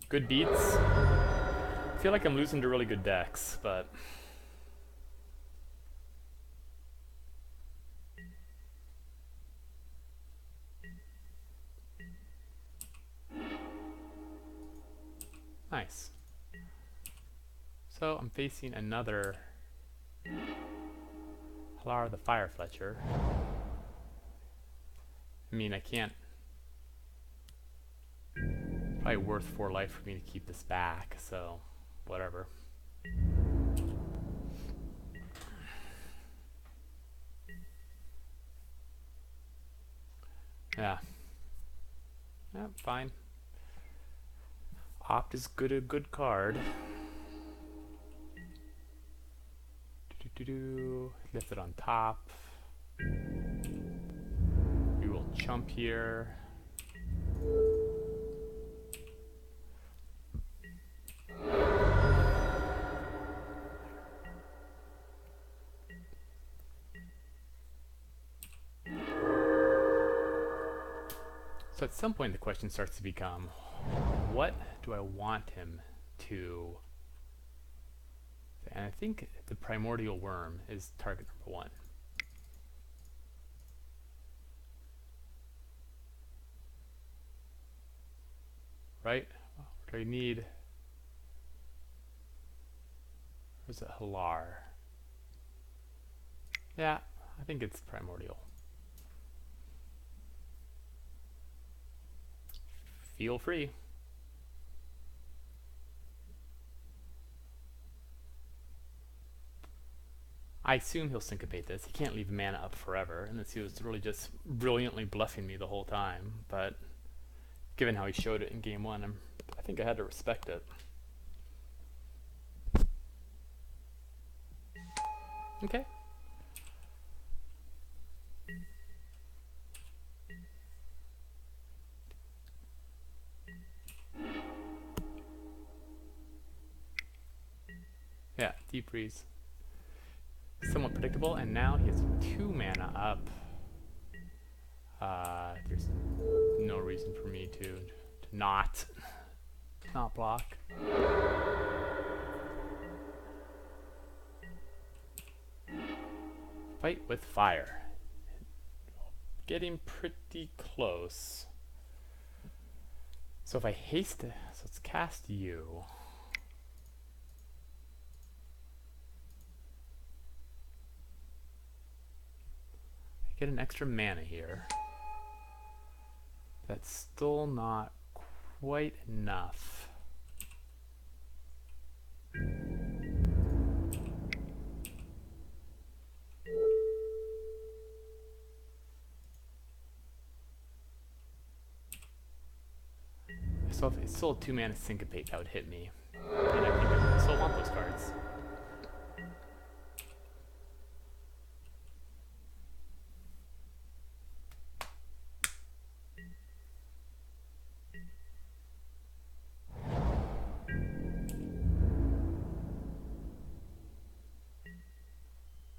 Good beats. I feel like I'm losing to really good decks, but nice. So I'm facing another Halara the Fire Fletcher. I mean, I can't. Probably worth 4 life for me to keep this back, so whatever. Yeah. Yeah, fine. Opt is a good card. Lift it on top. We will chump here. So at some point the question starts to become, what do I want him to... And I think the primordial worm is target number 1. Right? What do I need? Where's it? Halar. Yeah, I think it's primordial. Feel free. I assume he'll syncopate this. He can't leave mana up forever, unless he was really just brilliantly bluffing me the whole time. But given how he showed it in game 1, I think I had to respect it. Okay. Yeah, Deep Freeze. Somewhat predictable, and now he has 2 mana up. There's no reason for me to not block. Fight with fire. Getting pretty close. So if I haste it, so let's cast you. I get an extra mana here. That's still not quite enough. So if it's still a 2 mana syncopate, that would hit me. And I think I still want those cards.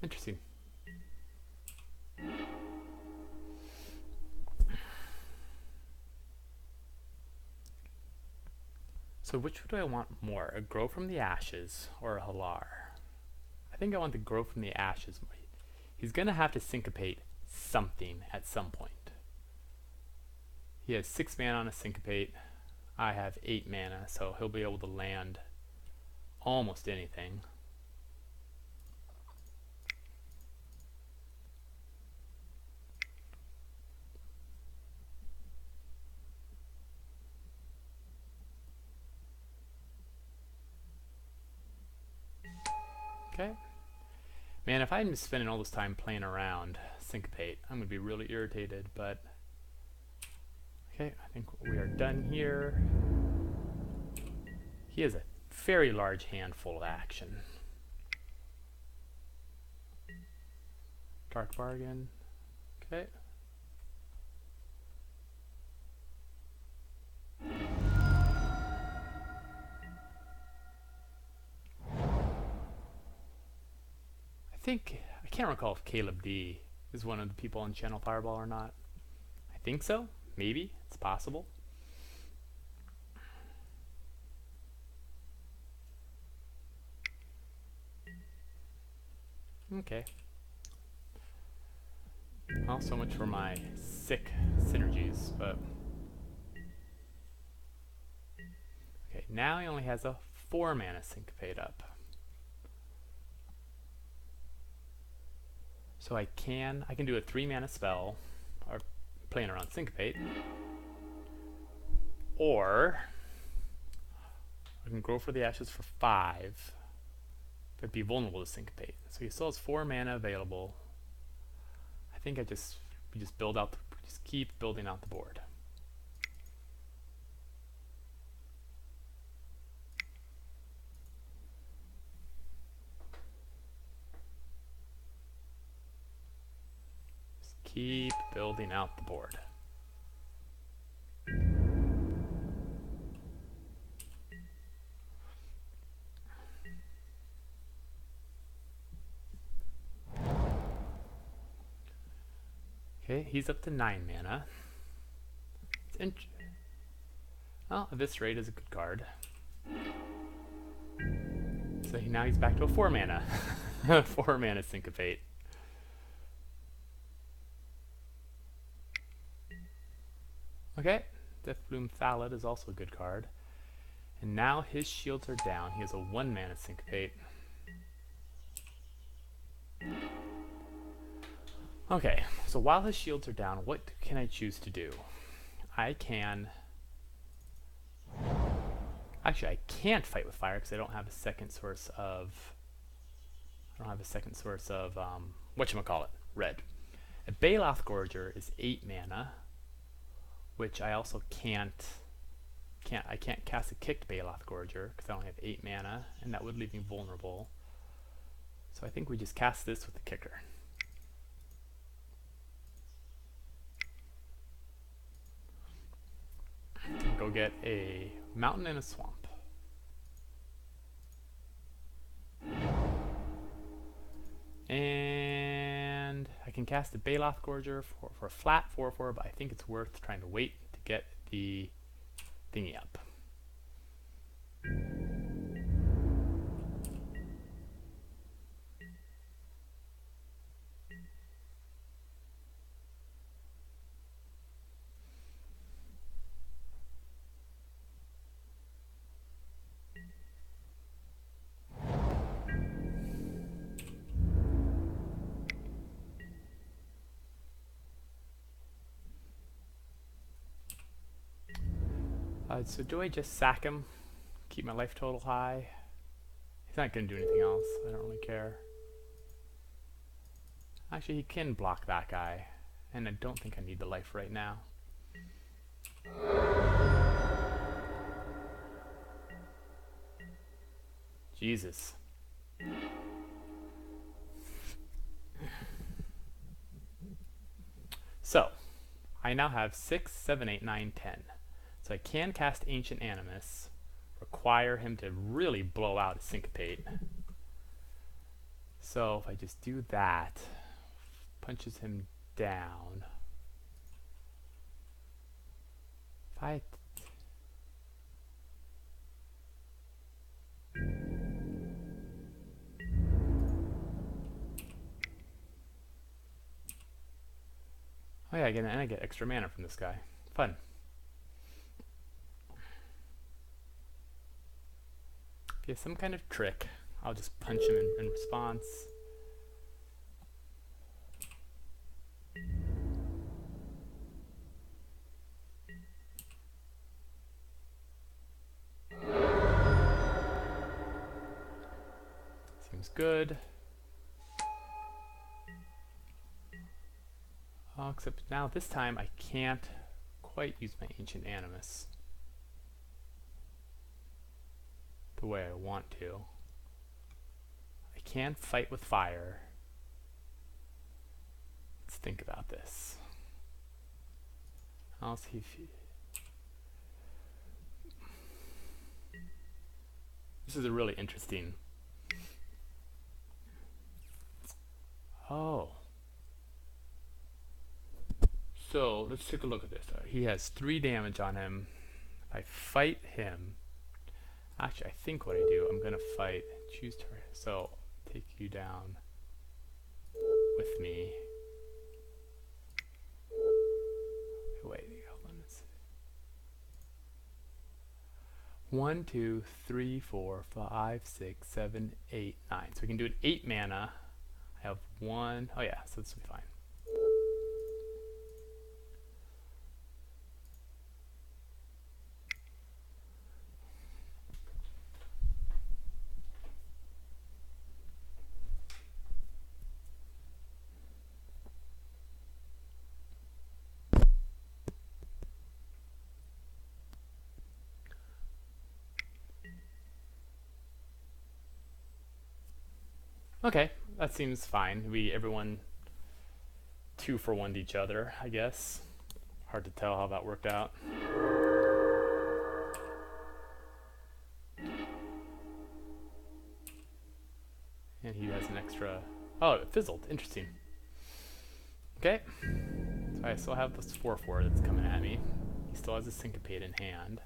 Interesting. So which do I want more, a Grow from the Ashes or a Halar? I think I want the Grow from the Ashes. He's going to have to syncopate something at some point. He has 6 mana on a syncopate. I have 8 mana, so he'll be able to land almost anything. Okay. Man, if I'm just spending all this time playing around syncopate, I'm going to be really irritated, but okay, I think we are done here. He has a very large handful of action. Dark Bargain. Okay. I can't recall if Caleb D is one of the people on Channel Fireball or not. I think so. Maybe. It's possible. Okay. Well, so much for my sick synergies, but... Okay, now he only has a 4 mana syncopate up. So I can do a 3 mana spell, or playing around syncopate, or I can Grow for the Ashes for 5, but be vulnerable to syncopate. So he still has 4 mana available. I think we just keep building out the board. Keep building out the board. Okay, he's up to 9 mana. It's Well, Eviscerate is a good card. So now he's back to a 4 mana. 4 mana Syncopate. Okay, Deathbloom Thallid is also a good card. And now his shields are down. He has a 1 mana Syncopate. Okay, so while his shields are down, what can I choose to do? I can... Actually, I can't fight with fire because I don't have a second source of... whatchamacallit, red. A Baloth Gorger is 8 mana, which I also can't cast a kicked Baloth Gorger because I only have 8 mana, and that would leave me vulnerable. So I think we just cast this with the kicker. Go get a mountain and a swamp. And I can cast a Baloth Gorger for a flat 4/4, but I think it's worth trying to wait to get the thingy up. So do I just sack him, keep my life total high? He's not going to do anything else. I don't really care. Actually, he can block that guy, and I don't think I need the life right now. Jesus. So, I now have 6, 7, 8, 9, 10. So I can cast Ancient Animus, require him to really blow out a Syncopate. So if I just do that, punches him down. If I... Oh yeah, and I get extra mana from this guy. Fun. If he has some kind of trick, I'll just punch him in response. Seems good. Except now this time I can't quite use my Ancient Animus the way I want to. I can fight with fire. Let's think about this. I'll see if he... This is a really interesting... Oh. So let's take a look at this. He has 3 damage on him. If I fight him, actually I think what I do, I'm gonna fight, choose to, so take you down with me. Wait, hold on. Let's see. 1, 2, 3, 4, 5, 6, 7, 8, 9. So we can do an 8 mana. I have 1. Oh yeah, so this will be fine. Okay, that seems fine. Everyone 2 for 1'd each other, I guess. Hard to tell how that worked out. And he has an extra... Oh, it fizzled. Interesting. Okay. So I still have this 4/4 that's coming at me. He still has a Syncopate in hand.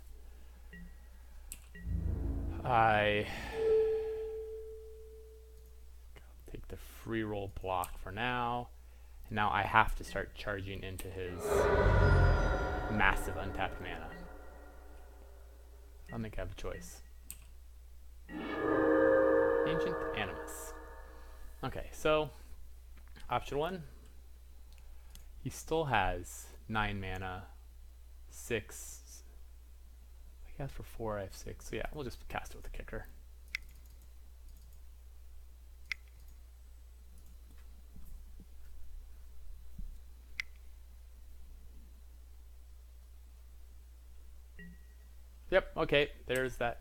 I take the free roll block for now. And now I have to start charging into his massive untapped mana. I don't think I have a choice. Ancient Animus. Okay, so option 1. He still has 9 mana, 6. He has for 4, I have 6. So yeah, we'll just cast it with the kicker. Yep, okay, there's that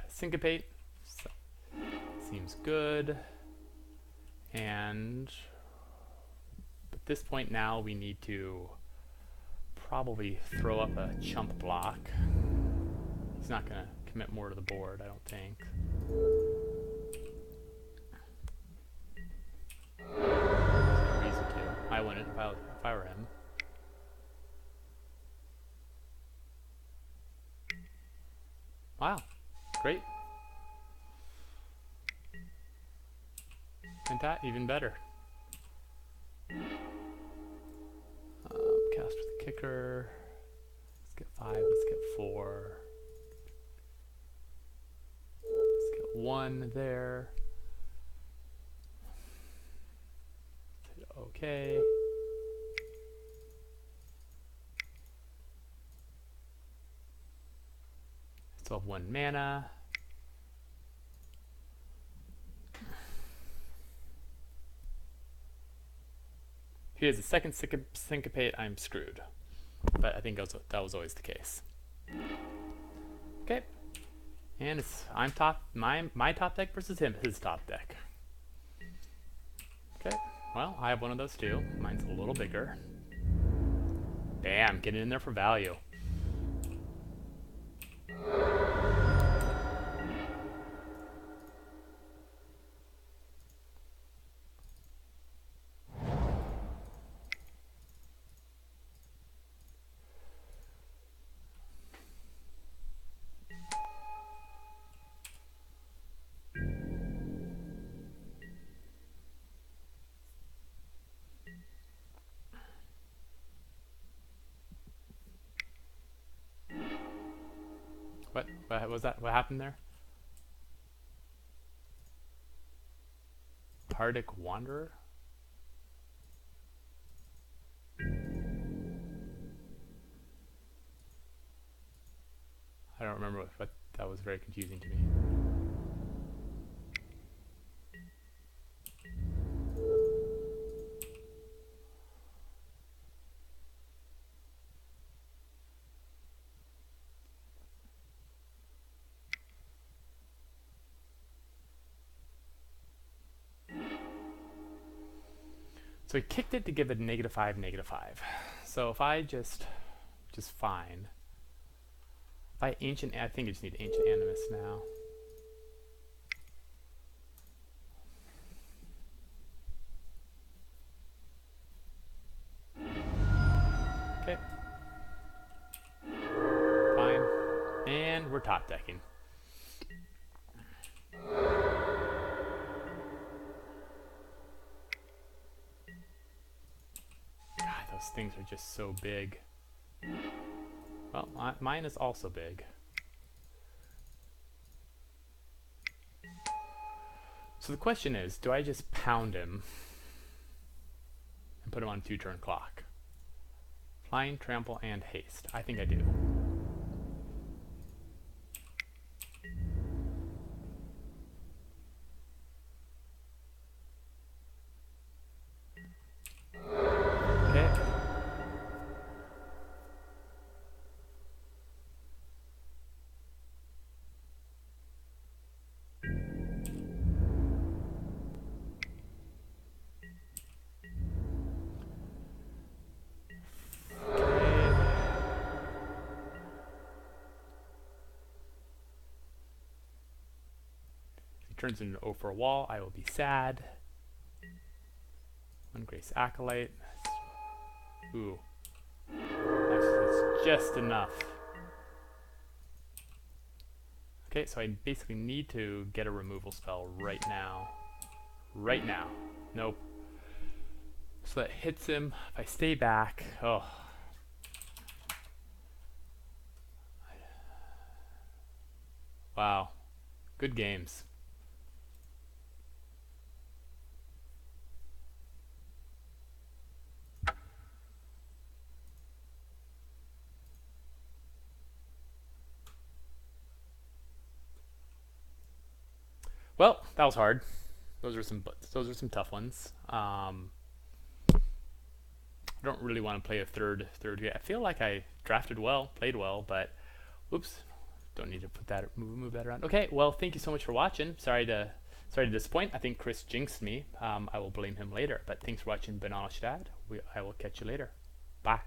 Syncopate. So, seems good. And at this point now we need to probably throw up a chump block. He's not going to commit more to the board, I don't think. There's no reason to. I wouldn't if I were him. Wow, great. And that even better. Cast with the kicker. Let's get 5, let's get 4. Let's get 1 there. Okay. Still have 1 mana. If he has a second Syncopate, I'm screwed. But I think that was always the case. Okay. And I'm top, my top deck versus his top deck. Okay. Well, I have one of those too. Mine's a little bigger. Bam, get it in there for value. What was that? What happened there? Hardic Wanderer? I don't remember what that was very confusing to me. So he kicked it to give it -5, -5. So if I just fine. If I think I just need Ancient Animus now. Okay. Fine. And we're top decking. Those things are just so big. Well, mine is also big. So the question is, do I just pound him and put him on 2-turn clock? Flying, trample, and haste. I think I do. Turns into an O for a wall, I will be sad. One Grace Acolyte. Ooh. Let's just enough. Okay, so I basically need to get a removal spell right now. Right now. Nope. So that hits him. If I stay back, oh. Wow. Good games. Well, that was hard. Those are some tough ones. I don't really want to play a third game. I feel like I drafted well, played well, but oops, don't need to put that move that around. Okay, well, thank you so much for watching. Sorry to disappoint. I think Chris jinxed me. I will blame him later. But thanks for watching Benalish Dad. I will catch you later. Bye.